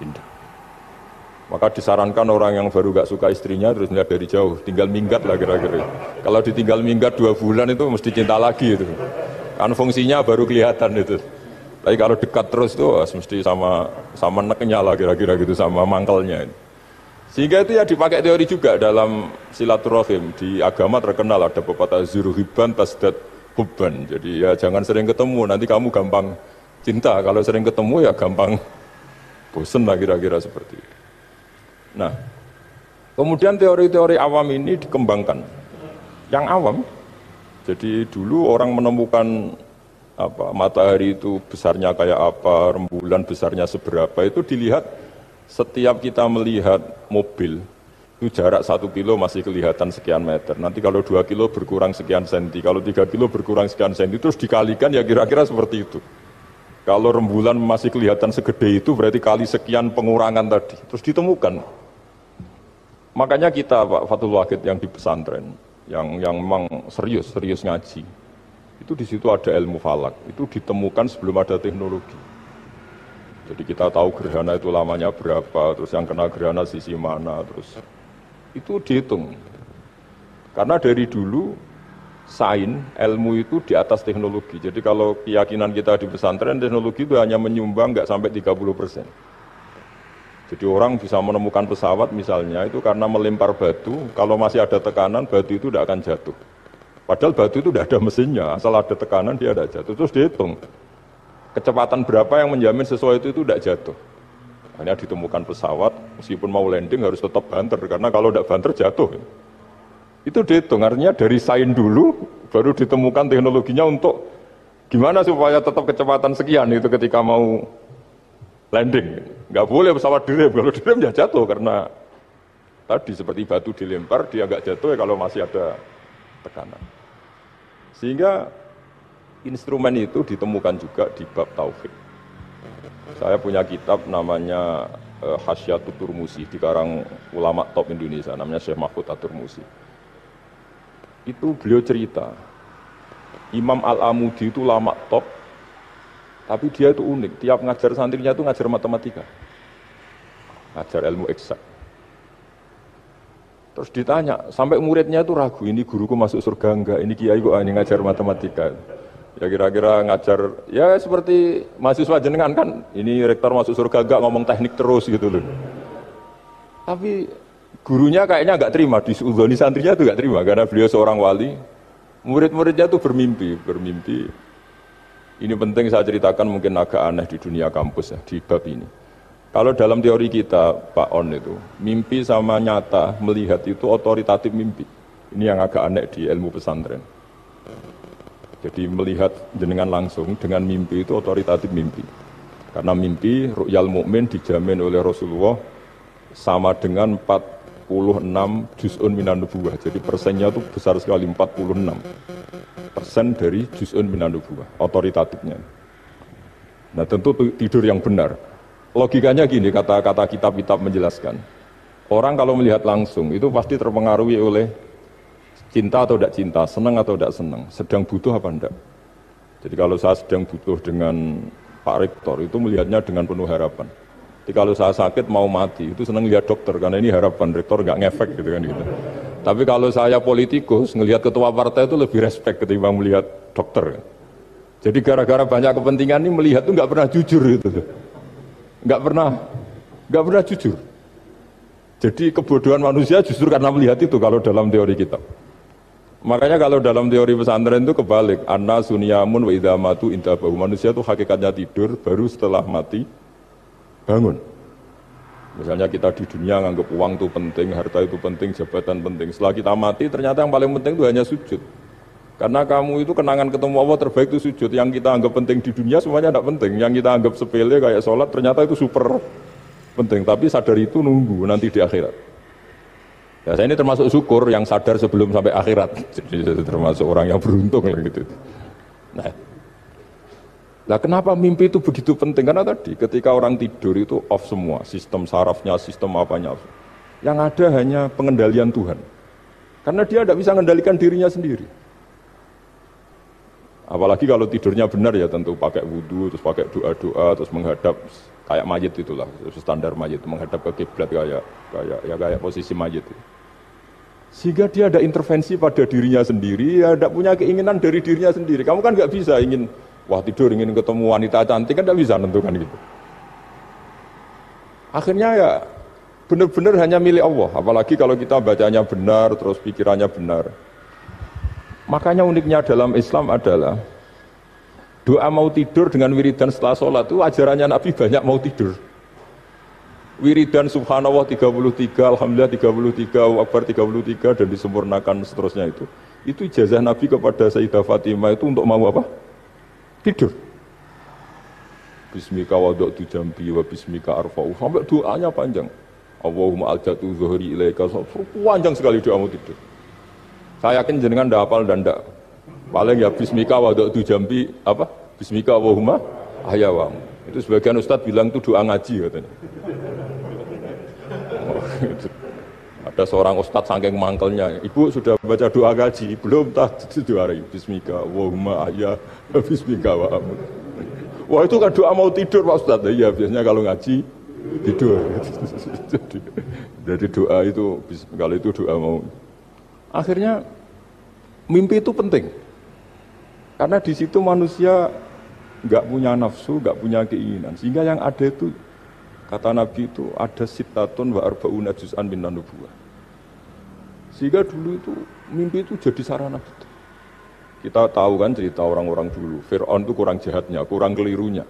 indah. Maka disarankan orang yang baru nggak suka istrinya terus melihat dari jauh, tinggal minggat lah kira-kira. Kalau ditinggal minggat 2 bulan itu mesti cinta lagi itu, kan fungsinya baru kelihatan itu. Tapi kalau dekat terus tuh mesti sama neknya lah kira-kira gitu, sama mangkelnya. Sehingga itu ya dipakai teori juga dalam silaturahim. Di agama terkenal ada pepatah zuruhiban tasdad hubban. Jadi ya jangan sering ketemu, nanti kamu gampang cinta. Kalau sering ketemu ya gampang bosen lah kira-kira seperti itu. Nah, kemudian teori-teori awam ini dikembangkan. Yang awam, jadi dulu orang menemukan matahari itu besarnya kayak apa, rembulan besarnya seberapa, itu dilihat setiap kita melihat mobil itu jarak 1 kilo masih kelihatan sekian meter, nanti kalau 2 kilo berkurang sekian senti, kalau 3 kilo berkurang sekian senti, terus dikalikan ya kira-kira seperti itu. Kalau rembulan masih kelihatan segede itu berarti kali sekian pengurangan tadi, terus ditemukan. Makanya kita Pak Fathul Wahid yang di pesantren yang memang serius ngaji, itu di situ ada ilmu falak, itu ditemukan sebelum ada teknologi. Jadi kita tahu gerhana itu lamanya berapa, terus yang kena gerhana sisi mana, terus itu dihitung. Karena dari dulu sains, ilmu itu di atas teknologi. Jadi kalau keyakinan kita di pesantren, teknologi itu hanya menyumbang nggak sampai 30%. Jadi orang bisa menemukan pesawat misalnya itu karena melempar batu, kalau masih ada tekanan batu itu tidak akan jatuh. Padahal batu itu tidak ada mesinnya, asal ada tekanan dia tidak jatuh. Terus dihitung, kecepatan berapa yang menjamin sesuatu itu tidak jatuh. Hanya ditemukan pesawat, meskipun mau landing harus tetap banter, karena kalau tidak banter jatuh. Itu dihitung, artinya dari sains dulu, baru ditemukan teknologinya untuk gimana supaya tetap kecepatan sekian itu ketika mau landing. Nggak boleh pesawat direm, kalau direm ya jatuh, karena tadi seperti batu dilempar, dia nggak jatuh ya kalau masih ada tekanan. Sehingga instrumen itu ditemukan juga di bab tauhid. Saya punya kitab namanya Hasyiatut Turmusi, dikarang ulama top Indonesia, namanya Syekh Mahfud At-Turmusi. Itu beliau cerita, Imam Al-Amudi itu ulama top, tapi dia itu unik, tiap ngajar santrinya itu ngajar matematika, ngajar ilmu eksak. Terus ditanya, sampai muridnya itu ragu, ini guruku masuk surga enggak, ini kiai kok ini ngajar matematika. Ya kira-kira ngajar, ya seperti mahasiswa jenengan kan, ini rektor masuk surga enggak, ngomong teknik terus gitu loh. Tapi gurunya kayaknya enggak terima, diuzoni santrinya itu enggak terima, karena beliau seorang wali. Murid-muridnya itu bermimpi. Ini penting saya ceritakan, mungkin agak aneh di dunia kampus ya, di bab ini. Kalau dalam teori kita, Pak On itu, mimpi sama nyata, melihat itu otoritatif mimpi. Ini yang agak aneh di ilmu pesantren. Jadi melihat jenengan langsung dengan mimpi itu otoritatif mimpi. Karena mimpi, ru'yal mukmin dijamin oleh Rasulullah sama dengan 46 juz'un minan nubuwah. Jadi persennya itu besar sekali, 46% dari juz'un minan nubuwah, otoritatifnya. Nah tentu tidur yang benar. Logikanya gini, kata-kata kitab-kitab menjelaskan. Orang kalau melihat langsung itu pasti terpengaruhi oleh cinta atau tidak cinta, senang atau tidak senang, sedang butuh apa enggak. Jadi kalau saya sedang butuh dengan Pak Rektor itu melihatnya dengan penuh harapan. Jadi kalau saya sakit mau mati itu senang lihat dokter karena ini harapan, Rektor nggak ngefek gitu kan gitu. Tapi kalau saya politikus ngelihat ketua partai itu lebih respect ketimbang melihat dokter. Jadi gara-gara banyak kepentingan ini melihat itu nggak pernah jujur gitu. Nggak pernah jujur. Jadi kebodohan manusia justru karena melihat itu kalau dalam teori kita. Makanya kalau dalam teori pesantren itu kebalik, anna sunyamun wa idza matu intabahu. Manusia itu hakikatnya tidur, baru setelah mati bangun. Misalnya kita di dunia nganggap uang itu penting, harta itu penting, jabatan penting. Setelah kita mati ternyata yang paling penting itu hanya sujud. Karena kamu itu kenangan ketemu Allah terbaik itu sujud. Yang kita anggap penting di dunia semuanya tidak penting. Yang kita anggap sepele kayak sholat ternyata itu super penting. Tapi sadar itu nunggu nanti di akhirat. Ya, saya ini termasuk syukur yang sadar sebelum sampai akhirat. Jadi termasuk orang yang beruntung lah gitu. Nah, kenapa mimpi itu begitu penting? Karena tadi ketika orang tidur itu off semua, sistem sarafnya, sistem apanya. Yang ada hanya pengendalian Tuhan. Karena dia tidak bisa mengendalikan dirinya sendiri. Apalagi kalau tidurnya benar ya tentu pakai wudhu, terus pakai doa-doa, terus menghadap kayak mayit itulah, standar mayit, menghadap ke kiblat kayak posisi mayit. Sehingga dia ada intervensi pada dirinya sendiri, ya tidak punya keinginan dari dirinya sendiri. Kamu kan nggak bisa ingin, wah tidur ingin ketemu wanita cantik kan tidak bisa menentukan gitu. Akhirnya ya benar-benar hanya milik Allah. Apalagi kalau kita bacanya benar, terus pikirannya benar. Makanya uniknya dalam Islam adalah doa mau tidur dengan wiridan setelah sholat itu ajarannya Nabi banyak mau tidur. Wiridan subhanallah 33, alhamdulillah 33, Allahu akbar 33 dan disempurnakan seterusnya itu. Itu ijazah Nabi kepada Sayyidah Fatimah itu untuk mau apa? Tidur. Bismika wada'tu jambi wa bismika arfa'u. Sampai doanya panjang. Allahumma aljatu zuhri ilaika. Panjang sekali doa mau tidur. Saya yakin jenengan ndak hafal dan ndak. Paling ya bismika wada'tu jambi apa? Bismika Allahumma ahyawamu. Itu sebagian ustaz bilang itu doa ngaji katanya. Ada seorang ustaz saking mangkelnya, ibu sudah baca doa ngaji, belum itu doa bismika Allahumma ahya bismika wa amut. Wah itu kan doa mau tidur Pak Ustaz. Iya biasanya kalau ngaji tidur. Jadi doa itu kalau itu doa mau. Akhirnya mimpi itu penting. Karena di situ manusia nggak punya nafsu, nggak punya keinginan. Sehingga yang ada itu kata Nabi itu ada sitatun wa arba'una juz'an minan nubuwah. Sehingga dulu itu mimpi itu jadi sarana betul. Kita tahu kan cerita orang-orang dulu. Fir'aun itu kurang jahatnya, kurang kelirunya.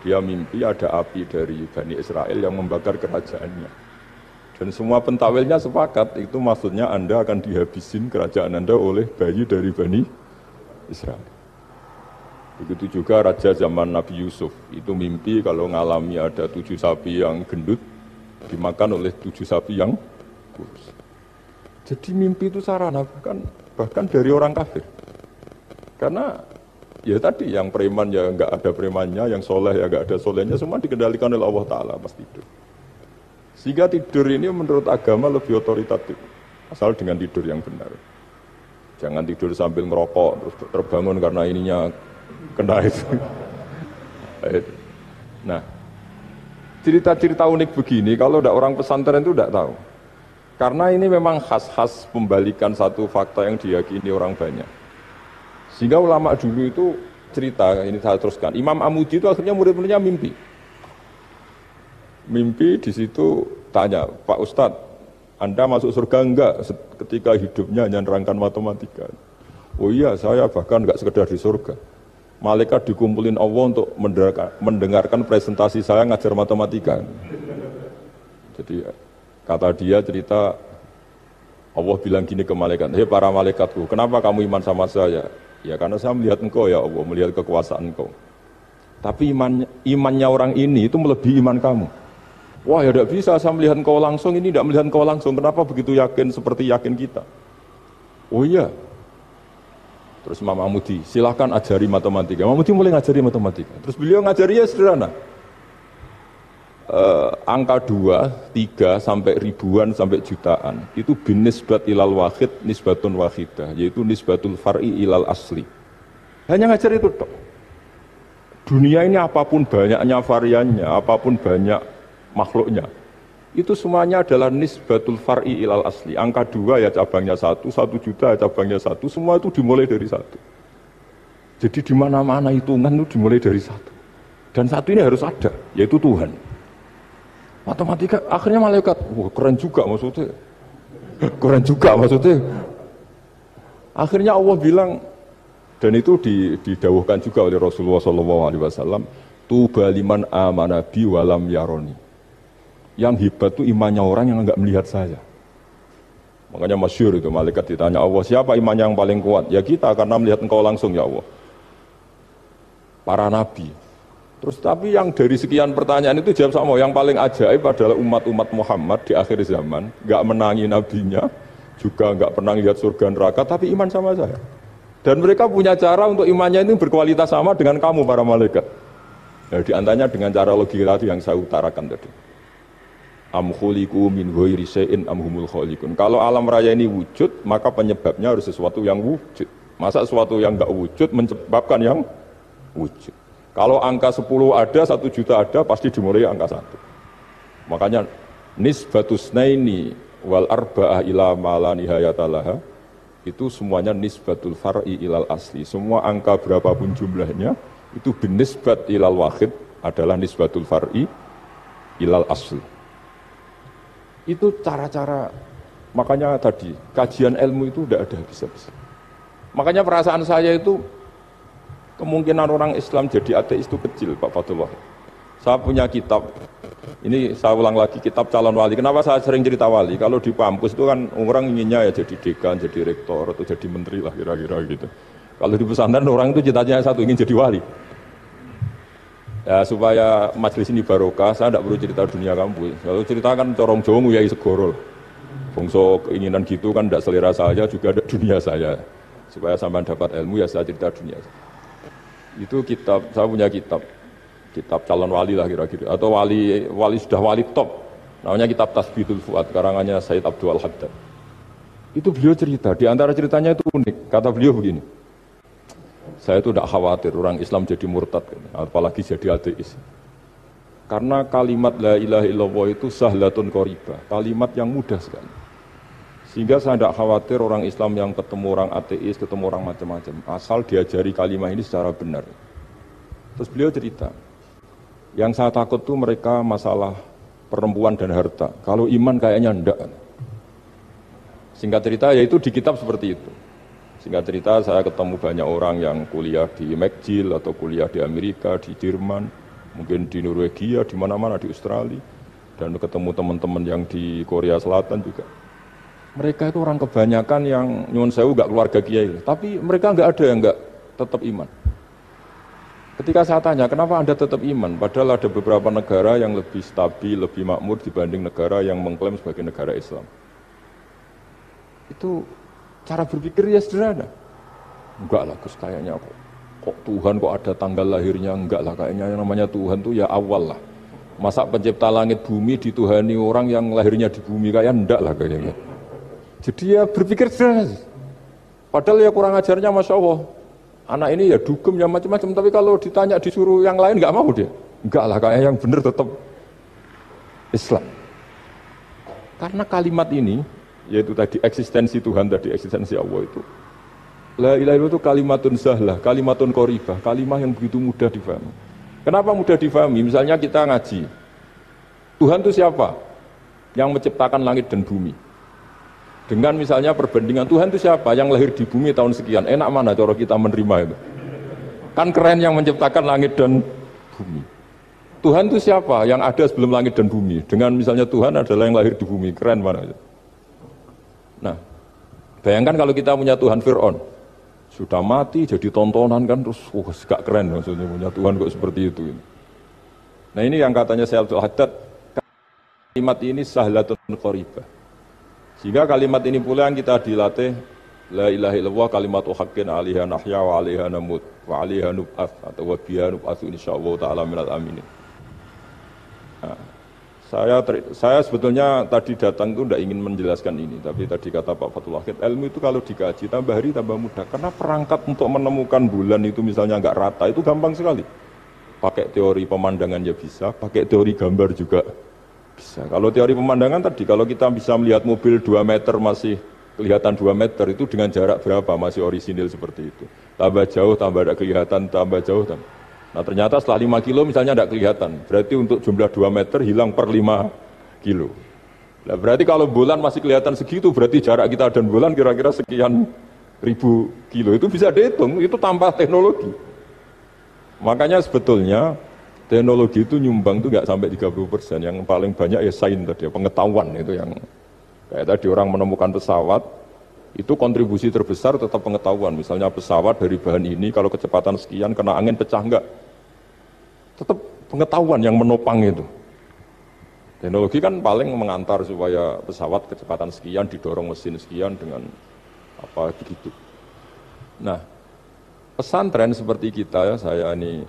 Dia mimpi ada api dari Bani Israel yang membakar kerajaannya. Dan semua pentawilnya sepakat, itu maksudnya Anda akan dihabisin kerajaan Anda oleh bayi dari Bani Israel. Begitu juga raja zaman Nabi Yusuf, itu mimpi kalau ngalami ada 7 sapi yang gendut, dimakan oleh 7 sapi yang kurus. Jadi mimpi itu sarana, bahkan dari orang kafir. Karena ya tadi, yang preman ya nggak ada premannya, yang soleh ya nggak ada solehnya, semua dikendalikan oleh Allah Ta'ala pas tidur. Sehingga tidur ini menurut agama lebih otoritatif, asal dengan tidur yang benar. Jangan tidur sambil ngerokok, terus terbangun karena ininya kena itu. Nah, cerita-cerita unik begini, kalau tidak orang pesantren itu tidak tahu. Karena ini memang khas-khas pembalikan satu fakta yang diyakini orang banyak. Sehingga ulama dulu itu cerita, ini saya teruskan. Imam Amudi itu akhirnya murid-muridnya mimpi. Mimpi di situ tanya, Pak Ustadz, Anda masuk surga enggak ketika hidupnya hanya nerangkan matematika? Oh iya, saya bahkan enggak sekedar di surga. Malaikat dikumpulin Allah untuk mendengarkan presentasi saya ngajar matematika. Jadi kata dia cerita, Allah bilang gini ke malaikat, hei para malaikatku, kenapa kamu iman sama saya? Ya karena saya melihat engkau ya Allah, melihat kekuasaan engkau. Tapi imannya orang ini itu melebihi iman kamu. Wah ya tidak bisa, saya melihat engkau langsung, ini tidak melihat engkau langsung. Kenapa begitu yakin seperti yakin kita? Oh iya. Terus Imam Amudi, silahkan ajari matematika. Imam Amudi mulai ngajari matematika. Terus beliau ngajarinya sederhana. Angka 2, 3, sampai ribuan, sampai jutaan. Itu bin nisbat ilal wahid, nisbatun wahidah. Yaitu nisbatul far'i ilal asli. Hanya ngajar itu tok. Dunia ini apapun banyaknya variannya, apapun banyak makhluknya, itu semuanya adalah nisbatul far'i ilal asli. Angka 2 ya cabangnya 1, 1 juta ya cabangnya 1, semua itu dimulai dari 1. Jadi di mana-mana hitungan itu dimulai dari 1. Dan 1 ini harus ada, yaitu Tuhan. Matematika akhirnya malaikat, wah keren juga maksudnya. Keren juga maksudnya. Akhirnya Allah bilang, dan itu didawuhkan juga oleh Rasulullah SAW, tuba liman amana bi walam yaroni. Yang hebat itu imannya orang yang enggak melihat saya. Makanya masyhur itu malaikat ditanya Allah, siapa iman yang paling kuat? Ya kita, karena melihat engkau langsung ya Allah. Para nabi. Terus tapi yang dari sekian pertanyaan itu jawab sama, yang paling ajaib adalah umat-umat Muhammad di akhir zaman, nggak menangi nabinya, juga nggak pernah lihat surga neraka, tapi iman sama saya. Dan mereka punya cara untuk imannya itu berkualitas sama dengan kamu para malaikat. Nah, di antaranya dengan cara logika yang saya utarakan tadi. Am khuliqu min ghairi syai'in am humul khaliqun. Kalau alam raya ini wujud, maka penyebabnya harus sesuatu yang wujud. Masa sesuatu yang enggak wujud menyebabkan yang wujud. Kalau angka 10 ada, 1 juta ada, pasti dimulai angka 1. Makanya nisbatus naini wal arba'ah ila ma la nihayata laha, itu semuanya nisbatul far'i ilal asli. Semua angka berapapun jumlahnya itu binisbat ilal wahid adalah nisbatul far'i ilal asli. Itu cara-cara, makanya tadi kajian ilmu itu tidak ada habis-habis. Makanya perasaan saya itu kemungkinan orang Islam jadi ateis itu kecil, Pak Fatullah. Saya punya kitab, ini saya ulang lagi, kitab calon wali. Kenapa saya sering cerita wali? Kalau di kampus itu kan orang inginnya ya jadi dekan, jadi rektor, atau jadi menteri lah kira-kira gitu. Kalau di pesantren orang itu cita-citanya satu, ingin jadi wali. Ya supaya majelis ini barokah, saya tidak perlu cerita dunia kampus. Kalau ceritakan corong Jawa nguyai segoro. Bongso keinginan gitu kan tidak selera saya, juga ada dunia saya. Supaya sampai dapat ilmu ya saya cerita dunia. Itu kitab, saya punya kitab calon wali lah kira-kira. Atau wali sudah wali top. Namanya kitab Tasbihul Fuad, karangannya Said Abdul Haddad. Itu beliau cerita, di antara ceritanya itu unik. Kata beliau begini, saya itu tidak khawatir orang Islam jadi murtad, apalagi jadi ateis. Karena kalimat la ilaha illallah itu sahlatun qoribah, kalimat yang mudah sekali. Sehingga saya tidak khawatir orang Islam yang ketemu orang ateis, ketemu orang macam-macam, asal diajari kalimat ini secara benar. Terus beliau cerita, yang saya takut tuh mereka masalah perempuan dan harta. Kalau iman kayaknya enggak. Singkat cerita, yaitu di kitab seperti itu. Singkat cerita, saya ketemu banyak orang yang kuliah di McGill atau kuliah di Amerika, di Jerman, mungkin di Norwegia, di mana-mana, di Australia, dan ketemu teman-teman yang di Korea Selatan juga. Mereka itu orang kebanyakan yang nyuwun sewu nggak keluarga kiai, tapi mereka nggak ada yang nggak tetap iman. Ketika saya tanya, kenapa Anda tetap iman? Padahal ada beberapa negara yang lebih stabil, lebih makmur dibanding negara yang mengklaim sebagai negara Islam. Itu cara berpikir ya sederhana. Enggak lah Gus, kayaknya kok Tuhan kok ada tanggal lahirnya, enggak lah, kayaknya yang namanya Tuhan tuh ya awal lah. Masa pencipta langit bumi dituhani orang yang lahirnya di bumi, kayak enggak lah kayaknya. Jadi ya berpikir sederhana. Padahal ya kurang ajarnya Masya Allah. Anak ini ya dugem ya macam-macam, tapi kalau ditanya disuruh yang lain enggak mau dia. Enggak lah, kayak yang benar tetap Islam. Karena kalimat ini, yaitu tadi eksistensi Tuhan, tadi eksistensi Allah itu, la ilaha illallah itu kalimatun sahlah, kalimatun qoribah, kalimah yang begitu mudah difahami. Kenapa mudah difahami? Misalnya kita ngaji, Tuhan itu siapa? Yang menciptakan langit dan bumi. Dengan misalnya perbandingan, Tuhan itu siapa? Yang lahir di bumi tahun sekian. Enak mana cara kita menerima itu? Kan keren yang menciptakan langit dan bumi. Tuhan itu siapa? Yang ada sebelum langit dan bumi. Dengan misalnya Tuhan adalah yang lahir di bumi. Keren mana itu? Nah, bayangkan kalau kita punya Tuhan Fir'aun, sudah mati jadi tontonan kan, terus gak keren maksudnya punya Tuhan kok seperti itu. Nah ini yang katanya Syekh Abdul Haddad, kalimat ini sahlatun qoribah. Sehingga kalimat ini pula yang kita dilatih, la ilaha illallah kalimatu haqqin alaiha nahya wa alaiha namut wa alaiha nub'ats atau wa biha nub'atsu insyaallah ta'ala minal aminin. Nah, saya sebetulnya tadi datang itu tidak ingin menjelaskan ini, tapi tadi kata Pak Fathul Wahid, ilmu itu kalau dikaji tambah hari tambah mudah, karena perangkat untuk menemukan bulan itu misalnya nggak rata itu gampang sekali. Pakai teori pemandangan ya bisa, pakai teori gambar juga bisa. Kalau teori pemandangan tadi, kalau kita bisa melihat mobil 2 meter masih kelihatan 2 meter, itu dengan jarak berapa masih orisinil seperti itu. Tambah jauh, tambah ada kelihatan, tambah jauh, tambah. Nah ternyata setelah 5 kilo misalnya tidak kelihatan, berarti untuk jumlah 2 meter hilang per 5 kilo. Nah, berarti kalau bulan masih kelihatan segitu, berarti jarak kita dan bulan kira-kira sekian ribu kilo. Itu bisa dihitung, itu tanpa teknologi. Makanya sebetulnya teknologi itu nyumbang itu nggak sampai 30%, yang paling banyak ya sains tadi, pengetahuan itu yang Kayak tadi orang menemukan pesawat, itu kontribusi terbesar tetap pengetahuan. Misalnya pesawat dari bahan ini kalau kecepatan sekian kena angin pecah enggak. Tetap pengetahuan yang menopang itu. Teknologi kan paling mengantar supaya pesawat kecepatan sekian didorong mesin sekian dengan apa begitu. Nah, pesantren seperti kita ya, saya ini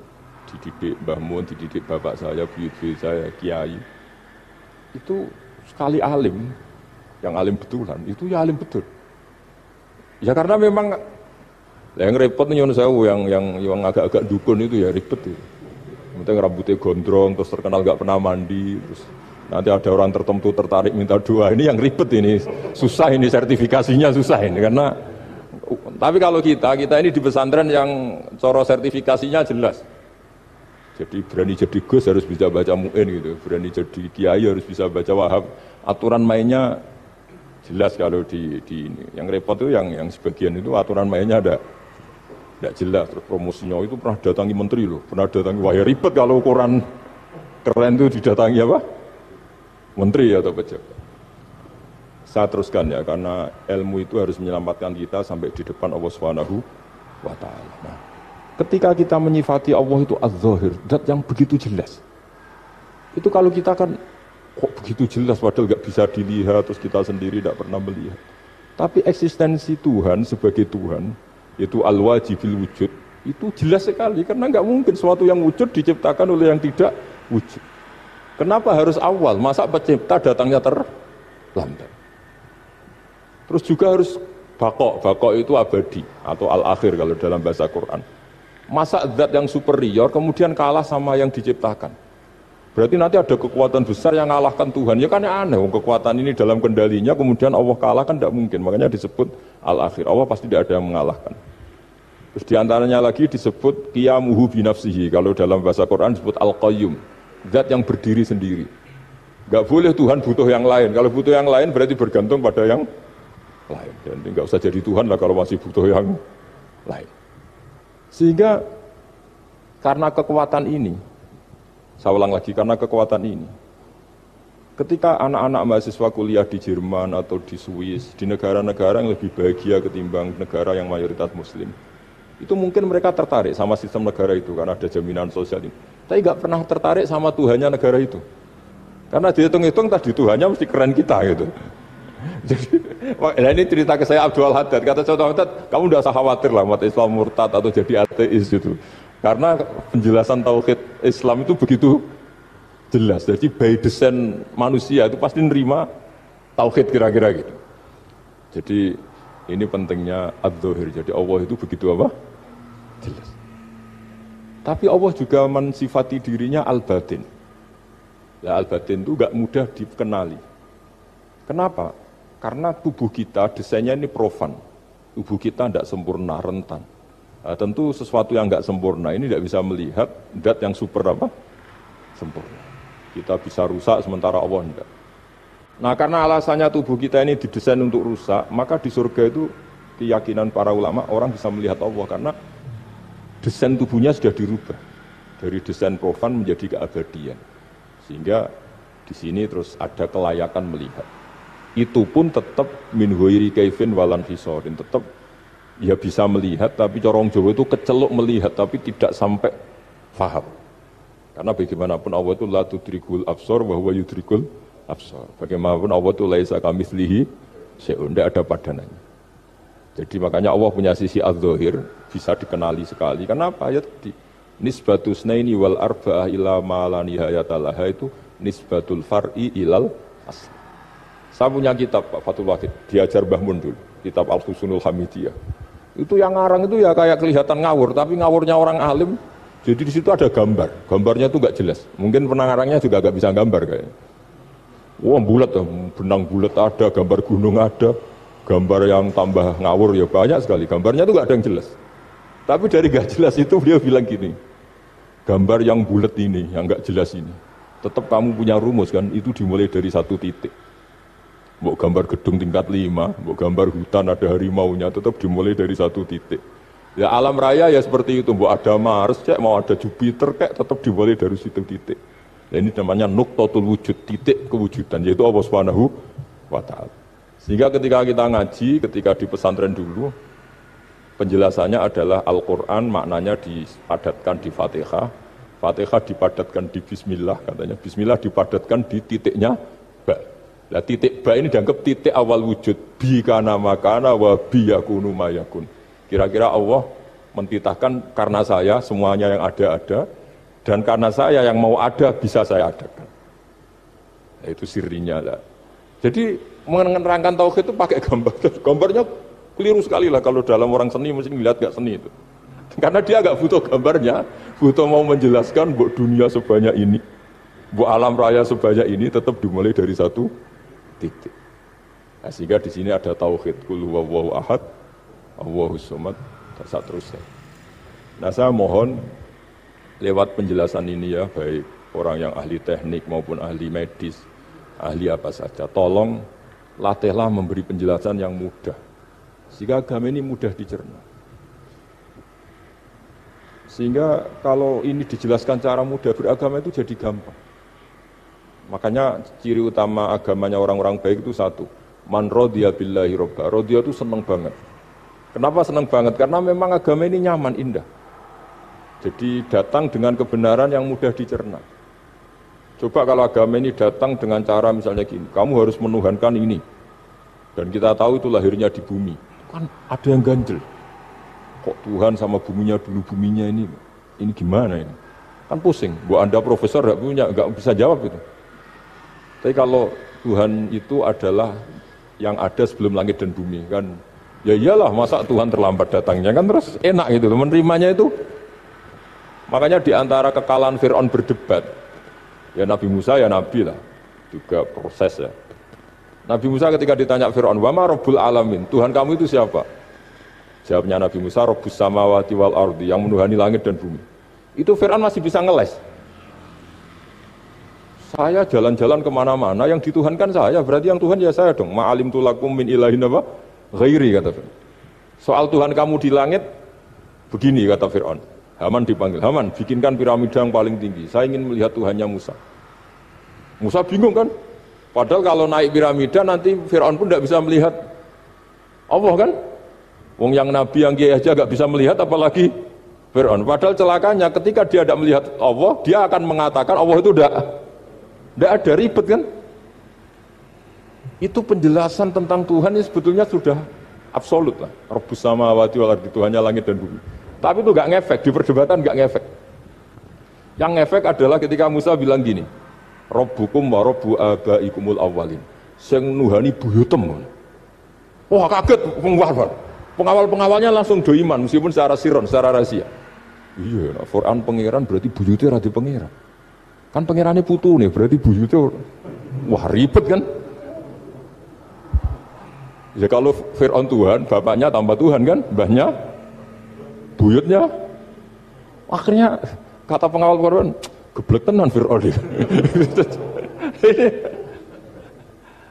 dididik Mbah Mun, dididik bapak saya, buyut-buyut saya, kiai. Itu sekali alim, yang alim betulan, itu ya alim betul. Ya karena memang yang repot nih yang agak-agak dukun itu ya ribet ya. Penting rambutnya gondrong, terus terkenal gak pernah mandi, terus nanti ada orang tertentu tertarik minta doa, ini yang ribet ini, susah ini sertifikasinya susah ini karena. Tapi kalau kita ini di pesantren yang coro sertifikasinya jelas. Jadi berani jadi Gus harus bisa baca Mu'in gitu, berani jadi Kiai harus bisa baca Wahab. Aturan mainnya jelas kalau di ini. Yang repot itu yang sebagian itu aturan mainnya tidak jelas. Terus promosinya itu pernah datangi menteri loh, pernah datangi, wah ya ribet kalau ukuran keren itu didatangi apa? Menteri atau pejabat. Saya teruskan ya, karena ilmu itu harus menyelamatkan kita sampai di depan Allah Subhanahu wa Ta'ala. Nah, ketika kita menyifati Allah itu az-zahir, zat yang begitu jelas. Itu kalau kita kan kok begitu jelas padahal nggak bisa dilihat, terus kita sendiri tidak pernah melihat. Tapi eksistensi Tuhan sebagai Tuhan, yaitu al-wajibil wujud, itu jelas sekali karena nggak mungkin suatu yang wujud diciptakan oleh yang tidak wujud. Kenapa harus awal? Masa pencipta datangnya terlambat? Terus juga harus bakok itu abadi atau al-akhir kalau dalam bahasa Quran. Masa zat yang superior kemudian kalah sama yang diciptakan? Berarti nanti ada kekuatan besar yang mengalahkan Tuhan. Ya kan aneh, kekuatan ini dalam kendalinya kemudian Allah kalah kan tidak mungkin. Makanya disebut al-akhir. Allah pasti tidak ada yang mengalahkan. Terus diantaranya lagi disebut qiyamuhu binafsihi. Kalau dalam bahasa Quran disebut al-qayyum. Zat yang berdiri sendiri. Gak boleh Tuhan butuh yang lain. Kalau butuh yang lain berarti bergantung pada yang lain. Dan nggak usah jadi Tuhan lah kalau masih butuh yang lain. Sehingga karena kekuatan ini, saya ulang lagi, karena kekuatan ini, ketika anak-anak mahasiswa kuliah di Jerman atau di Swiss, di negara-negara yang lebih bahagia ketimbang negara yang mayoritas Muslim, itu mungkin mereka tertarik sama sistem negara itu karena ada jaminan sosial ini. Tapi nggak pernah tertarik sama Tuhannya negara itu. Karena dihitung-hitung tadi Tuhannya mesti keren kita gitu. Jadi, nah ini cerita ke saya Abdul Haddad. Kata saya Abdul Haddad, kamu tidak usah khawatir lah umat Islam murtad atau jadi ateis gitu. Karena penjelasan tauhid Islam itu begitu jelas. Jadi by design manusia itu pasti nerima tauhid kira-kira gitu. Jadi ini pentingnya ad-dhahir. Jadi Allah itu begitu apa? Jelas. Tapi Allah juga mensifati dirinya al-batin. Ya, al-batin itu gak mudah dikenali. Kenapa? Karena tubuh kita desainnya ini profan. Tubuh kita tidak sempurna, rentan. Nah, tentu sesuatu yang nggak sempurna ini tidak bisa melihat zat yang super apa? Sempurna. Kita bisa rusak sementara Allah tidak. Nah karena alasannya tubuh kita ini didesain untuk rusak, maka di surga itu keyakinan para ulama orang bisa melihat Allah karena desain tubuhnya sudah dirubah dari desain profan menjadi keabadian. Sehingga di sini terus ada kelayakan melihat. Itu pun tetap min ghairi kaifin walan fisorin, tetap ya bisa melihat, tapi corong Jawa itu keceluk melihat, tapi tidak sampai faham. Karena bagaimanapun Allah itu la tudrikul absar wa huwa yudrikul absar. Bagaimanapun Allah itu laisa kamitslihi syai'un, tidak ada padanannya. Jadi makanya Allah punya sisi az-zahir bisa dikenali sekali. Kenapa? Ya tadi nisbatus naini wal arba'ah ila ma la nihayata laha itu nisbatul far'i ilal asl. Saya punya kitab Pak Fathul Wahid, diajar Mbah Mun dulu, kitab Al-Husnul Hamidiyah. Itu yang ngarang itu ya kayak kelihatan ngawur, tapi ngawurnya orang alim. Jadi di situ ada gambar, gambarnya itu nggak jelas. Mungkin pengarangnya juga nggak bisa gambar kayaknya. Wah bulat, benang bulat ada, gambar gunung ada, gambar yang tambah ngawur ya banyak sekali. Gambarnya itu nggak ada yang jelas. Tapi dari nggak jelas itu dia bilang gini, gambar yang bulat ini, yang nggak jelas ini, tetap kamu punya rumus kan? Itu dimulai dari satu titik. Mau gambar gedung tingkat 5, mau gambar hutan ada harimaunya, tetap dimulai dari satu titik. Ya alam raya ya seperti itu, mau ada Mars, cek, mau ada Jupiter, kayak tetap dimulai dari situ titik. Dan ini namanya nuqtatul wujud, titik kewujudan, yaitu Allah Subhanahu wa Ta'ala. Sehingga ketika kita ngaji, ketika di pesantren dulu, penjelasannya adalah Al-Quran maknanya dipadatkan di Fatihah, Fatihah dipadatkan di Bismillah katanya, Bismillah dipadatkan di titiknya ba. Nah titik ba ini dianggap titik awal wujud, bi kana makana wa bi yakunu mayakun. Kira-kira Allah mentitahkan karena saya semuanya yang ada, dan karena saya yang mau ada bisa saya adakan. Nah, itu sirinya lah. Jadi menerangkan tauhid itu pakai gambar. Gambarnya keliru sekali lah kalau dalam orang seni mesti ngeliat gak seni itu. Karena dia agak butuh gambarnya, butuh mau menjelaskan buat dunia sebanyak ini, buat alam raya sebanyak ini tetap dimulai dari satu titik. Nah, sehingga di sini ada tauhid qul huwallahu ahad, Allahus samad, dan seterusnya. Nah, saya mohon lewat penjelasan ini ya, baik orang yang ahli teknik maupun ahli medis, ahli apa saja, tolong latihlah memberi penjelasan yang mudah, sehingga agama ini mudah dicerna. Sehingga kalau ini dijelaskan cara mudah, beragama itu jadi gampang. Makanya ciri utama agamanya orang-orang baik itu satu, man radiya billahi robba. Radiya itu senang banget. Kenapa senang banget? Karena memang agama ini nyaman, indah. Jadi datang dengan kebenaran yang mudah dicerna. Coba kalau agama ini datang dengan cara misalnya gini, kamu harus menuhankan ini, dan kita tahu itu lahirnya di bumi, kan ada yang ganjel. Kok Tuhan sama buminya dulu, buminya ini gimana ini? Kan pusing. Bu Anda profesor nggak bisa jawab itu. Tapi kalau Tuhan itu adalah yang ada sebelum langit dan bumi, kan ya iyalah, masa Tuhan terlambat datangnya, kan terus enak gitu menerimanya itu. Makanya di antara kekalahan Fir'aun berdebat, ya Nabi Musa ya Nabi lah, juga proses ya. Nabi Musa ketika ditanya Fir'aun, wa ma rabbul alamin, Tuhan kamu itu siapa? Jawabnya Nabi Musa, rabbus samawati wal ardi, yang menuhani langit dan bumi. Itu Fir'aun masih bisa ngeles. Saya jalan-jalan kemana-mana, yang dituhankan saya, berarti yang Tuhan ya saya dong. Ma'alim tulakum min ilahin apa? Ghairi, kata Fir'aun. Soal Tuhan kamu di langit, begini kata Fir'aun. Haman dipanggil, Haman bikinkan piramida yang paling tinggi, saya ingin melihat Tuhannya Musa. Musa bingung kan, padahal kalau naik piramida nanti Fir'aun pun tidak bisa melihat Allah kan. Wong yang Nabi yang kiai aja gak bisa melihat, apalagi Fir'aun. Padahal celakanya ketika dia tidak melihat Allah, dia akan mengatakan Allah itu tidak ada, ribet kan. Itu penjelasan tentang Tuhan ini sebetulnya sudah absolut lah. Rabbus samawati wal ardi, Tuhannya langit dan bumi. Tapi itu gak ngefek, di perdebatan gak ngefek. Yang ngefek adalah ketika Musa bilang gini, Rabbukum wa rabbu abaikumul awwalin, sing nuhani buyutem. Wah kaget, pengawal-pengawalnya langsung doiman, meskipun secara siron, secara rahasia. Iya, Quran pangeran berarti buyutnya rada pangeran. Kan pangerannya putu nih, berarti buyutnya, wah ribet kan. Ya kalau Fir'aun Tuhan, bapaknya tambah Tuhan kan, mbahnya, buyutnya. Akhirnya kata pengawal Quran, geblek tenan Fir'aun.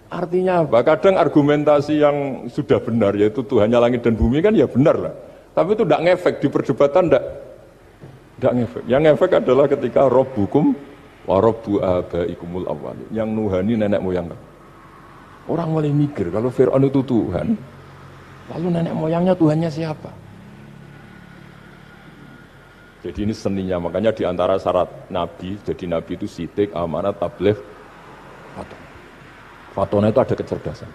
Artinya apa? Kadang argumentasi yang sudah benar, yaitu Tuhannya langit dan bumi kan ya benar lah. Tapi itu tidak ngefek, di perdebatan tidak ngefek. Yang ngefek adalah ketika Rabbukum wa rabbu abaikumul awwalin, yang nuhani nenek moyang. Orang mulai mikir, kalau Fir'aun itu Tuhan, lalu nenek moyangnya Tuhannya siapa? Jadi ini seninya, makanya diantara syarat Nabi, jadi Nabi itu sidik, amanat, tabligh, faton. Fatonnya itu ada kecerdasan.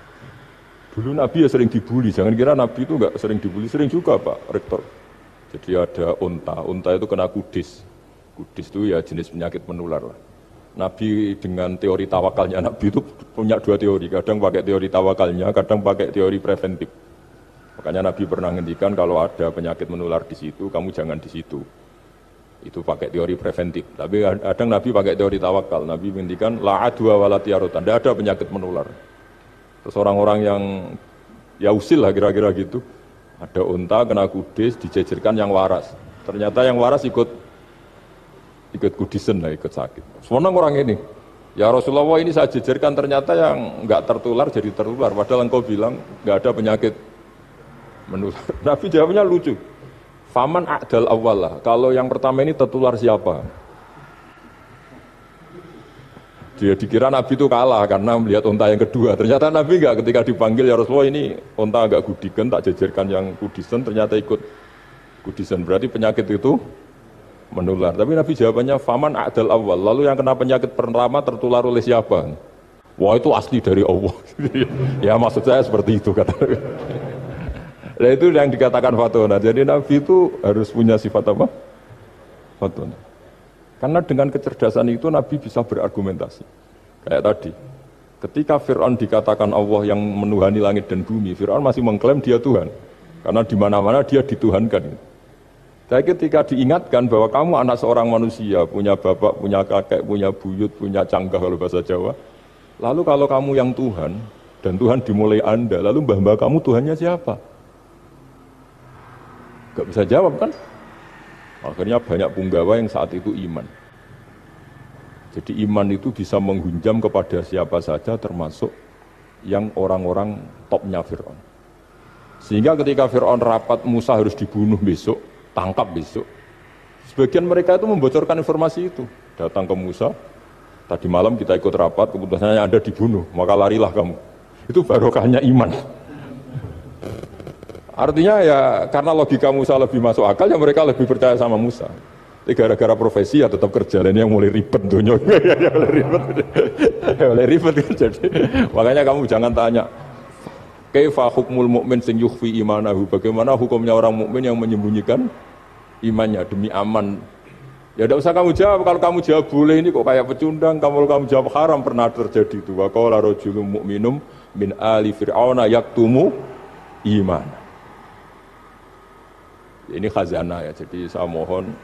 Dulu Nabi ya sering dibully, jangan kira Nabi itu enggak sering dibully, sering juga Pak Rektor. Jadi ada unta itu kena kudis. Kudis itu ya jenis penyakit menular lah. Nabi dengan teori tawakalnya, Nabi itu punya dua teori, kadang pakai teori tawakalnya, kadang pakai teori preventif. Makanya Nabi pernah ngendikan kalau ada penyakit menular di situ, kamu jangan di situ. Itu pakai teori preventif. Tapi kadang Nabi pakai teori tawakal. Nabi ngendikan la adwa wala tiarutan, tidak ada penyakit menular. Terus orang-orang yang ya usil lah kira-kira gitu. Ada unta kena kudis, dijejerkan yang waras. Ternyata yang waras ikut kudisen lah, ikut sakit. Sebenarnya orang ini, ya Rasulullah ini saya jejerkan, ternyata yang enggak tertular jadi tertular. Padahal engkau bilang enggak ada penyakit menular. Nabi jawabnya lucu. Faman a'dal awal lah. Kalau yang pertama ini tertular siapa? Dia dikira Nabi itu kalah karena melihat unta yang kedua. Ternyata Nabi enggak, ketika dipanggil ya Rasulullah ini unta agak kudikan, tak jajarkan yang kudisen, ternyata ikut kudisen. Berarti penyakit itu menular. Tapi Nabi jawabannya faman a'dal awal. Lalu yang kena penyakit pertama tertular oleh siapa? Wah itu asli dari Allah. Ya maksud saya seperti itu kata. Nah itu yang dikatakan fatona. Jadi Nabi itu harus punya sifat apa? Fatona. Karena dengan kecerdasan itu Nabi bisa berargumentasi. Kayak tadi, ketika Fir'aun dikatakan Allah yang menuhani langit dan bumi, Fir'aun masih mengklaim dia Tuhan. Karena di mana-mana dia dituhankan. Tapi ketika diingatkan bahwa kamu anak seorang manusia, punya bapak, punya kakek, punya buyut, punya canggah kalau bahasa Jawa. Lalu kalau kamu yang Tuhan, dan Tuhan dimulai Anda, lalu mbah-mbah kamu Tuhannya siapa? Gak bisa jawab kan? Akhirnya banyak punggawa yang saat itu iman. Jadi iman itu bisa menghunjam kepada siapa saja termasuk yang orang-orang topnya Fir'aun. Sehingga ketika Fir'aun rapat Musa harus dibunuh besok, tangkap besok. Sebagian mereka itu membocorkan informasi itu. Datang ke Musa, tadi malam kita ikut rapat, keputusannya Anda dibunuh, maka larilah kamu. Itu barokahnya iman. Artinya ya karena logika Musa lebih masuk akal, ya mereka lebih percaya sama Musa. Tapi gara-gara profesi ya tetap kerja, dan yang mulai ribet dunia. mulai ribet kan jadi. Makanya kamu jangan tanya, kaifa hukmul mukmin sing yukhfi imanahu, bagaimana hukumnya orang mukmin yang menyembunyikan imannya demi aman. Ya tidak usah kamu jawab. Kalau kamu jawab boleh, ini kok kayak pecundang. Kalau kamu jawab haram, pernah terjadi itu. Wa qala rajulun mu'minum min ali fir'auna yaktumu iman. Ini khazanah ya, jadi saya mohon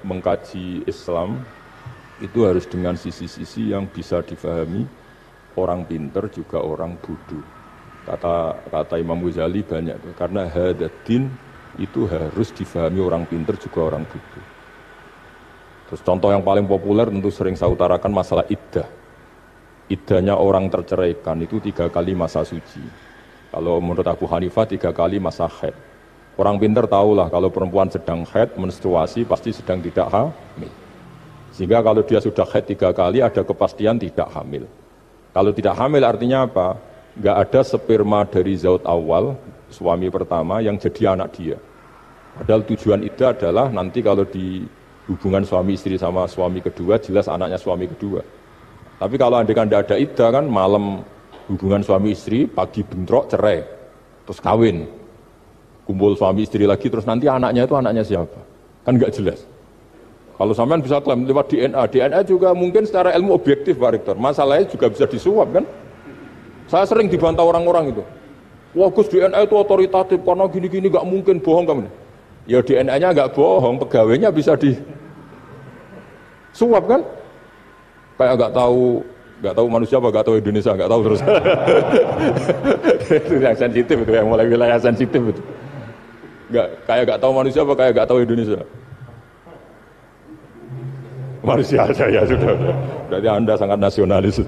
mengkaji Islam itu harus dengan sisi-sisi yang bisa difahami orang pinter juga orang bodoh. Kata Imam Ghazali banyak itu, karena hadatin itu harus difahami orang pinter juga orang bodoh. Terus contoh yang paling populer tentu sering saya utarakan masalah iddah. Iddahnya orang terceraikan itu 3 kali masa suci. Kalau menurut Abu Hanifah 3 kali masa haid. Orang pintar tahulah kalau perempuan sedang haid, menstruasi pasti sedang tidak hamil. Sehingga kalau dia sudah haid 3 kali ada kepastian tidak hamil. Kalau tidak hamil artinya apa? Enggak ada sperma dari zaut awal, suami pertama yang jadi anak dia. Padahal tujuan iddah adalah nanti kalau di hubungan suami istri sama suami kedua jelas anaknya suami kedua. Tapi kalau andaikan tidak ada iddah kan malam hubungan suami istri, pagi bentrok cerai, terus kawin. Kumpul suami istri lagi, terus nanti anaknya itu anaknya siapa? Kan nggak jelas. Kalau sampean bisa klaim lewat DNA juga mungkin secara ilmu objektif Pak Rektor. Masalahnya juga bisa disuap kan? Saya sering dibantah orang-orang itu. Wah Gus DNA itu otoritatif, karena gini-gini nggak mungkin, bohong kamu. Ya DNA-nya nggak bohong, pegawainya bisa disuap kan? Kayak nggak tahu manusia apa, nggak tahu Indonesia, nggak tahu terus. Itu yang sensitif itu, yang mulai wilayah sensitif itu. Kayak tahu manusia apa kayak tahu Indonesia? Manusia aja ya sudah. Berarti Anda sangat nasionalis.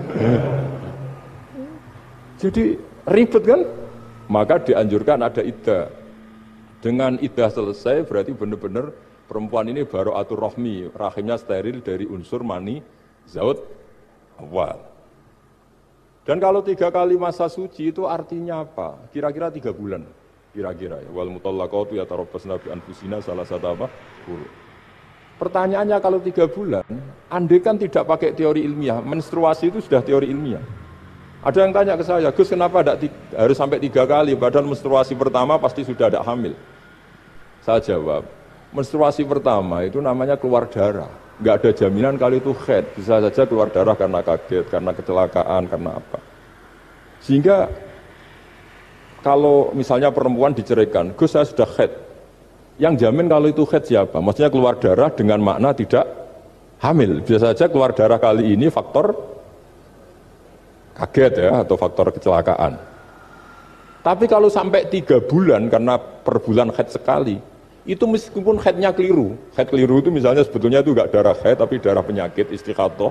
Jadi ribet kan? Maka dianjurkan ada iddah. Dengan iddah selesai berarti benar-benar perempuan ini baru atur rohmi, rahimnya steril dari unsur mani zaut awal. Dan kalau 3 kali masa suci itu artinya apa? Kira-kira 3 bulan. Kira-kira ya. Wal mutallaqatu yatarabbasna bi anfusina salah satu apa? Pertanyaannya kalau 3 bulan, andai kan tidak pakai teori ilmiah, menstruasi itu sudah teori ilmiah. Ada yang tanya ke saya, Gus kenapa harus sampai 3 kali, padahal menstruasi pertama pasti sudah ada hamil. Saya jawab, menstruasi pertama itu namanya keluar darah. Nggak ada jaminan kalau itu haid, bisa saja keluar darah karena kaget, karena kecelakaan, karena apa. Sehingga kalau misalnya perempuan diceraikan, Gus saya sudah haid. Yang jamin kalau itu haid siapa? Maksudnya keluar darah dengan makna tidak hamil. Bisa saja keluar darah kali ini faktor kaget ya, atau faktor kecelakaan. Tapi kalau sampai 3 bulan karena per bulan haid sekali, itu meskipun haidnya keliru. Haid keliru itu misalnya sebetulnya itu enggak darah haid tapi darah penyakit istiqatoh,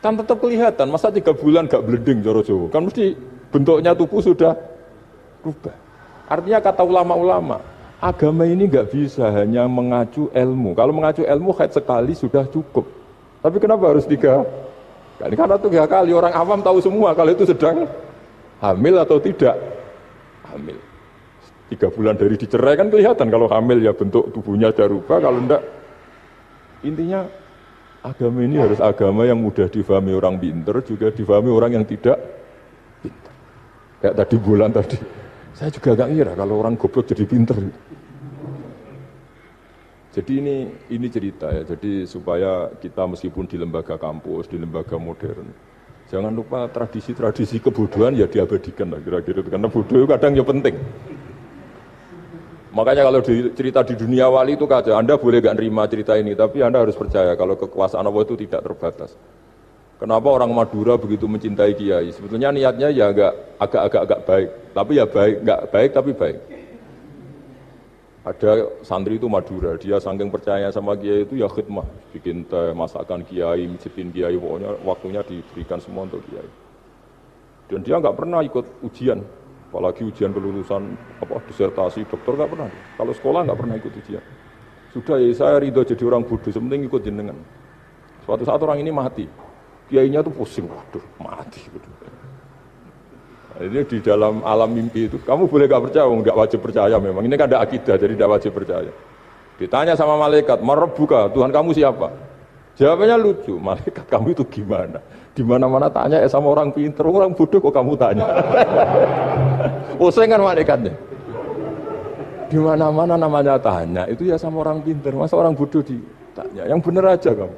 kan tetap kelihatan. Masa 3 bulan enggak bleeding Joro Jowo? Kan mesti bentuknya tubuh sudah rubah. Artinya kata ulama-ulama, agama ini enggak bisa hanya mengacu ilmu. Kalau mengacu ilmu haid sekali sudah cukup. Tapi kenapa harus 3 Karena 3 kali orang awam tahu semua kalau itu sedang hamil atau tidak hamil. 3 bulan dari dicerai kan kelihatan kalau hamil ya bentuk tubuhnya sudah rubah, kalau enggak. Intinya agama ini harus agama yang mudah difahami orang pinter, juga difahami orang yang tidak pinter. Kayak tadi bulan tadi, saya juga agak ngira kalau orang goblok jadi pinter. Jadi ini cerita ya, jadi supaya kita meskipun di lembaga kampus, di lembaga modern, jangan lupa tradisi-tradisi kebodohan ya diabadikan lah kira-kira, karena bodoh kadang ya penting. Makanya kalau cerita di dunia wali itu kacau, Anda boleh gak nerima cerita ini, tapi Anda harus percaya kalau kekuasaan Allah itu tidak terbatas. Kenapa orang Madura begitu mencintai kiai? Sebetulnya niatnya ya agak baik, tapi ya baik, nggak baik tapi baik. Ada santri itu Madura, dia saking percaya sama kiai itu ya khidmah, bikin teh, masakan kiai, mijitin kiai, pokoknya waktunya diberikan semua untuk kiai. Dan dia nggak pernah ikut ujian, apalagi ujian kelulusan disertasi dokter nggak pernah. Kalau sekolah nggak pernah ikut ujian. Sudah ya saya ridho jadi orang bodoh, sementing ikut jenengan. Suatu saat orang ini mati, kiainya tuh pusing, waduh mati. Ini di dalam alam mimpi itu, kamu boleh gak percaya, nggak wajib percaya memang. Ini kan ada akidah, jadi tidak wajib percaya. Ditanya sama malaikat, Marabbuka, Tuhan kamu siapa? Jawabannya lucu, malaikat kamu itu gimana? Di mana-mana tanya sama orang pinter, orang bodoh kok kamu tanya? Pusing kan malaikatnya. Di mana-mana namanya tanya, itu ya sama orang pinter, masa orang bodoh ditanya? Yang bener aja kamu.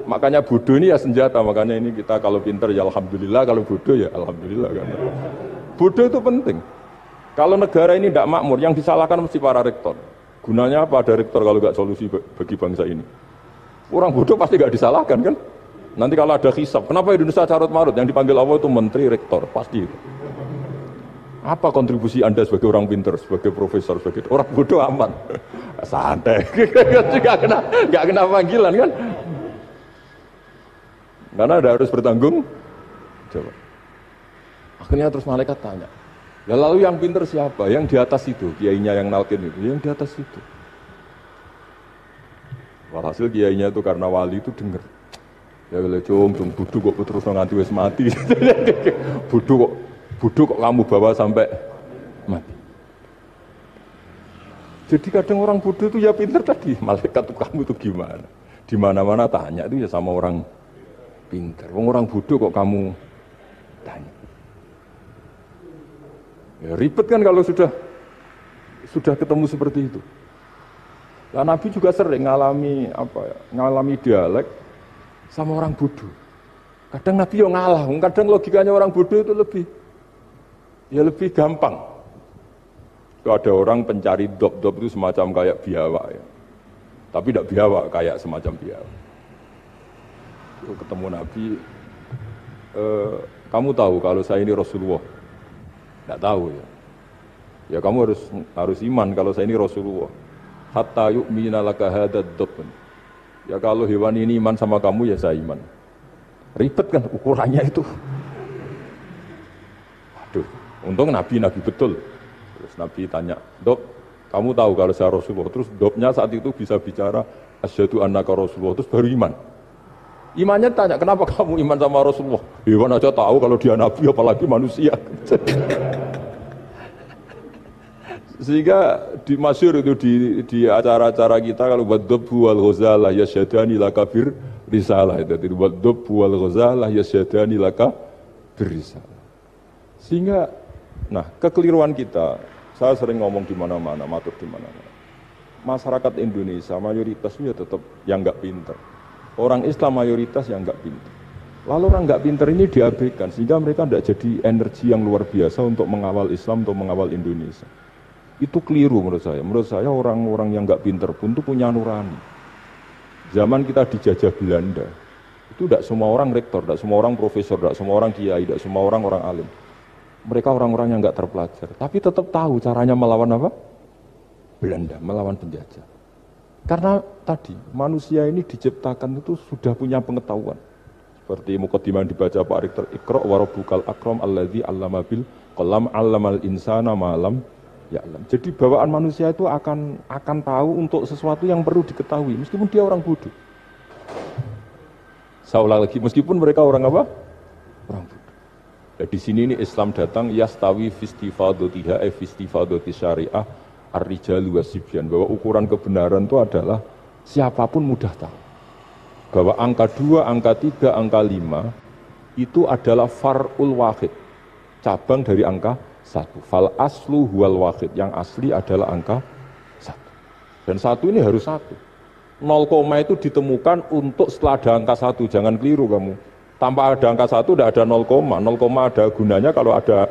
Makanya bodoh ini ya senjata, makanya ini kita kalau pinter ya alhamdulillah, kalau bodoh ya alhamdulillah kan. Bodoh itu penting. Kalau negara ini tidak makmur, yang disalahkan mesti para rektor. Gunanya apa ada rektor kalau nggak solusi bagi bangsa ini? Orang bodoh pasti nggak disalahkan kan? Nanti kalau ada hisab, kenapa Indonesia carut marut? Yang dipanggil Allah itu menteri, rektor, pasti itu. Apa kontribusi Anda sebagai orang pinter, sebagai profesor, sebagai orang bodoh aman? Santai, nggak kena panggilan kan? Karena ada harus bertanggung jawab. Akhirnya terus malaikat tanya, lalu yang pinter siapa? Yang di atas itu, kiainya yang nalkin itu, yang di atas itu. Walhasil kiainya itu karena wali itu denger. Ya boleh cung bodoh kok terus nganti wis mati. bodoh kok kamu bawa sampai mati. Jadi kadang orang bodoh itu ya pinter tadi. Malaikat tuh kamu tuh gimana? Di mana-mana tanya itu ya sama orang pinter. Orang bodoh kok kamu tanya. Ya ribet kan kalau sudah ketemu seperti itu. Lah Nabi juga sering ngalami dialek sama orang bodoh. Kadang Nabi yang ngalah, kadang logikanya orang bodoh itu lebih gampang. Itu ada orang pencari dop itu semacam kayak biawak ya. Tapi tidak biawak, kayak semacam biawak. Ketemu Nabi, kamu tahu kalau saya ini Rasulullah? Tidak tahu ya. Ya kamu harus iman kalau saya ini Rasulullah. Hatta yu'mina laka hadad dhabun. Ya kalau hewan ini iman sama kamu ya saya iman. Ribet kan ukurannya itu. Aduh, untung Nabi betul. Terus Nabi tanya, Dob, kamu tahu kalau saya Rasulullah? Terus Dobnya saat itu bisa bicara, asyhadu annaka Rasulullah, terus baru iman. Imannya tanya, kenapa kamu iman sama Rasulullah? Hewan aja tahu kalau dia Nabi, apalagi manusia. Sehingga di masyhur itu di acara-acara kita kalau wadhabbu wal ghazalah yasyadani laka bir risalah itu. Wadhabbu wal ghazalah yasyadani laka bir risalah. Sehingga kekeliruan kita, saya sering ngomong di mana-mana, matur di mana-mana. Masyarakat Indonesia mayoritasnya tetap yang enggak pinter. Orang Islam mayoritas yang enggak pinter. Lalu orang enggak pinter ini diabaikan sehingga mereka tidak jadi energi yang luar biasa untuk mengawal Islam, untuk mengawal Indonesia. Itu keliru menurut saya. Menurut saya orang-orang yang enggak pinter pun itu punya nurani. Zaman kita dijajah Belanda, itu tidak semua orang rektor, tidak semua orang profesor, tidak semua orang kiai, tidak semua orang alim. Mereka orang-orang yang enggak terpelajar, tapi tetap tahu caranya melawan apa? Belanda, melawan penjajah. Karena tadi manusia ini diciptakan itu sudah punya pengetahuan. Seperti mukaddimah dibaca Pak Rektor, Iqra wa rabbukal akram alladzi 'allama bil qalam 'allamal insana ma lam ya'lam. Jadi bawaan manusia itu akan tahu untuk sesuatu yang perlu diketahui meskipun dia orang bodoh. Saya ulang lagi, meskipun mereka orang apa? Orang bodoh. Nah, di sini ini Islam datang yastawi fistifadatiha fistifadati syariah ar-rijalu wasibyan, bahwa ukuran kebenaran itu adalah siapapun mudah tahu. Bahwa angka 2, angka 3, angka 5 itu adalah far'ul wahid, cabang dari angka 1. Fal aslu huwal wahid, yang asli adalah angka 1. Dan 1 ini harus 1. 0, itu ditemukan untuk setelah ada angka 1, jangan keliru kamu. Tanpa ada angka 1 tidak ada 0, 0 ada gunanya kalau ada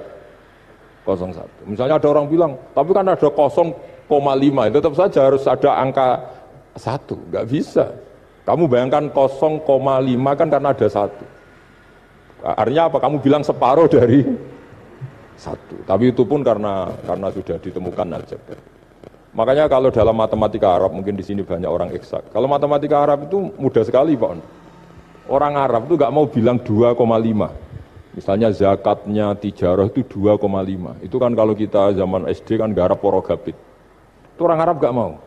01. Misalnya ada orang bilang, tapi kan ada 0,5, tetap saja harus ada angka 1, nggak bisa. Kamu bayangkan 0,5 kan karena ada 1. Artinya apa? Kamu bilang separuh dari 1. Tapi itu pun karena sudah ditemukan aljabar. Makanya kalau dalam matematika Arab, mungkin di sini banyak orang eksak. Kalau matematika Arab itu mudah sekali, Pak. Orang Arab itu nggak mau bilang 2,5. Misalnya zakatnya tijarah itu 2,5. Itu kan kalau kita zaman SD kan garap porogabit. Itu orang Arab nggak mau.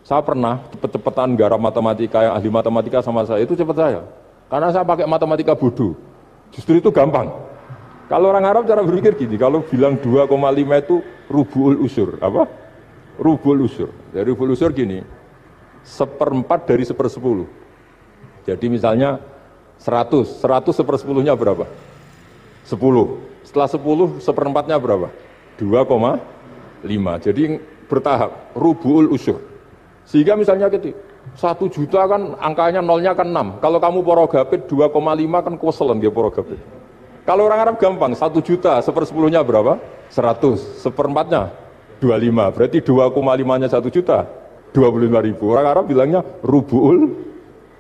Saya pernah cepet-cepetan garap matematika, yang ahli matematika sama saya, itu cepet saya. Karena saya pakai matematika bodoh. Justru itu gampang. Kalau orang Arab cara berpikir gini, kalau bilang 2,5 itu rubu'ul usur. Apa? Rubu'ul usur. Dari rubu'ul usur gini, 1/4 dari 1/10. Jadi misalnya 100 1/10-nya berapa? 10. Setelah 10, 1/4-nya berapa? 2,5. Jadi bertahap, rubu'ul usur. Sehingga misalnya gitu, 1 juta kan angkanya nolnya kan 6. Kalau kamu porogabit 2,5 kan kueselan dia porogabit. Kalau orang Arab gampang, 1 juta 1/10-nya berapa? 100. 1/4-nya 25. Berarti 2,5-nya 1 juta 25.000. Orang Arab bilangnya rubu'ul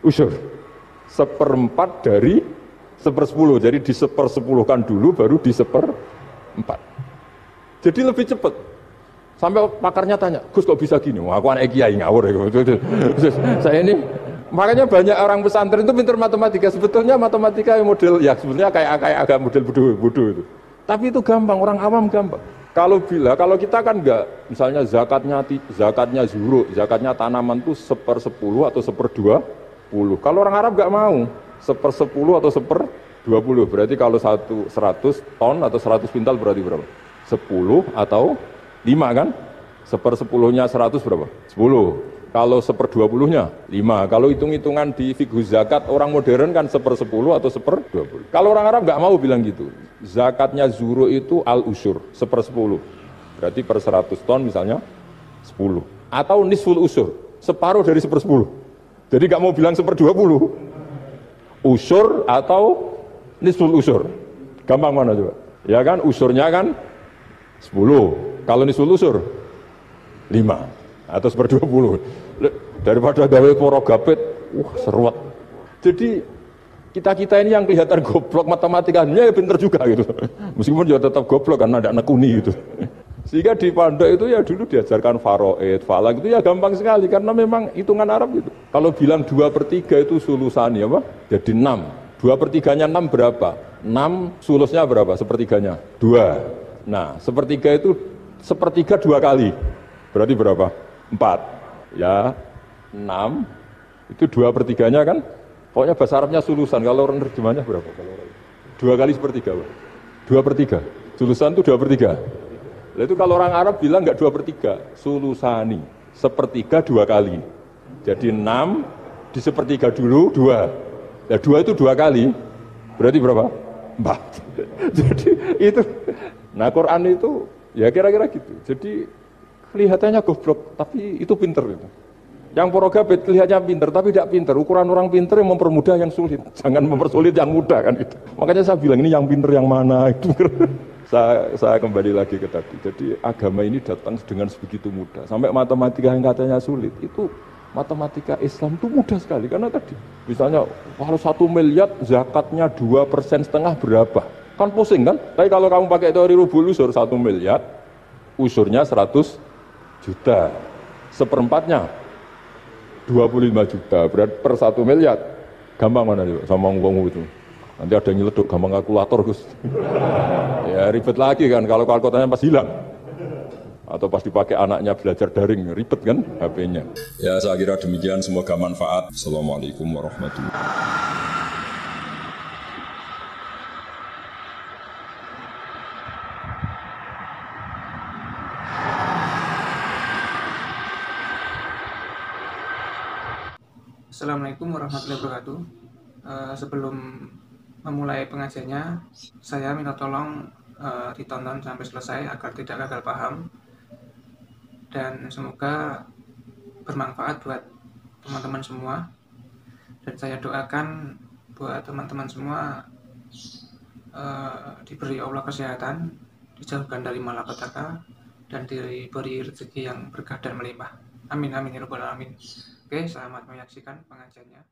usur. 1/4 dari 1/10. Jadi di 1/10-kan dulu baru di 1/4. Jadi lebih cepat. Sampai pakarnya tanya, Gus kok bisa gini? Wah, aku anak kiai ngawur ya. Saya ini, makanya banyak orang pesantren itu pintar matematika. Sebetulnya matematika model, ya sebetulnya kayak agak model bodoh itu. Tapi itu gampang, orang awam gampang. Kalau kita kan enggak, misalnya zakatnya zuhur, zakatnya tanaman itu 1/10 atau 1/20. Kalau orang Arab enggak mau 1/10 atau 1/20. Berarti kalau 100 ton atau 100 kuintal berarti berapa? 10 atau 5 kan? 1/10-nya 100 berapa? 10. Kalau 1/20-nya 5. Kalau hitung-hitungan di fikih zakat orang modern kan 1/10 atau 1/20. Kalau orang Arab enggak mau bilang gitu. Zakatnya zuhur itu al-usur 1/10. Berarti per 100 ton misalnya 10. Atau nisful usur, separuh dari 1/10. Jadi enggak mau bilang 1/20. Usur atau nisful usur. Gampang mana coba? Ya kan usurnya kan 10. Kalau nisful usur 5 atau 1/20. Daripada gawe porogabit, seruat. Jadi kita ini yang kelihatan goblok matematikanya ya pinter juga gitu. Meskipun juga tetap goblok karena ada nekuni gitu. Sehingga di pondok itu ya dulu diajarkan faraid, falak itu ya gampang sekali karena memang hitungan Arab gitu. Kalau bilang 2/3 itu sulusani apa? Jadi 6. 2/3-nya 6 berapa? 6 sulusnya berapa? Sepertiganya 2. Nah, sepertiga itu sepertiga 2 kali. Berarti berapa? 4. Ya, 6 itu 2/3-nya kan? Pokoknya bahasa Arabnya sulusan. Kalau orang terjemahnya berapa? 2 kali sepertiga. 2/3. Sulusan itu 2/3. Nah, itu kalau orang Arab bilang enggak 2/3, sulusani. Sepertiga 2 kali. Jadi 6 di sepertiga dulu 2. Nah 2 itu 2 kali. Berarti berapa? 4. Jadi itu. Nah Quran itu ya kira-kira gitu. Jadi kelihatannya goblok, tapi itu pinter itu. Yang porogabit kelihatannya pinter, tapi tidak pinter. Ukuran orang pinter yang mempermudah yang sulit. Jangan mempersulit yang mudah kan itu. Makanya saya bilang ini yang pinter yang mana itu. Saya kembali lagi ke tadi. Jadi agama ini datang dengan sebegitu mudah. Sampai matematika yang katanya sulit, itu matematika Islam itu mudah sekali. Karena tadi, misalnya kalau 1 miliar zakatnya 2,5% berapa? Kan pusing kan? Tapi kalau kamu pakai teori rubu'ul usur 1 miliar, usurnya 100 juta. 1/4-nya 25 juta. Berarti per 1 miliar. Gampang mana juga sama ngomong itu. Nanti ada yang nyeleduk gampang kalkulator Gus. Ya ribet lagi kan kalau kalkulatornya pas hilang. Atau pas dipakai anaknya belajar daring, ribet kan HP-nya. Ya saya kira demikian, semoga manfaat. Assalamualaikum warahmatullahi wabarakatuh. Assalamualaikum warahmatullahi wabarakatuh. Sebelum memulai pengajiannya, saya minta tolong ditonton sampai selesai agar tidak gagal paham dan semoga bermanfaat buat teman-teman semua. Dan saya doakan buat teman-teman semua diberi Allah kesehatan, dijauhkan dari malapetaka, dan diberi rezeki yang berkah dan melimpah. Amin amin ya rabbal alamin. Oke, selamat menyaksikan pengajiannya.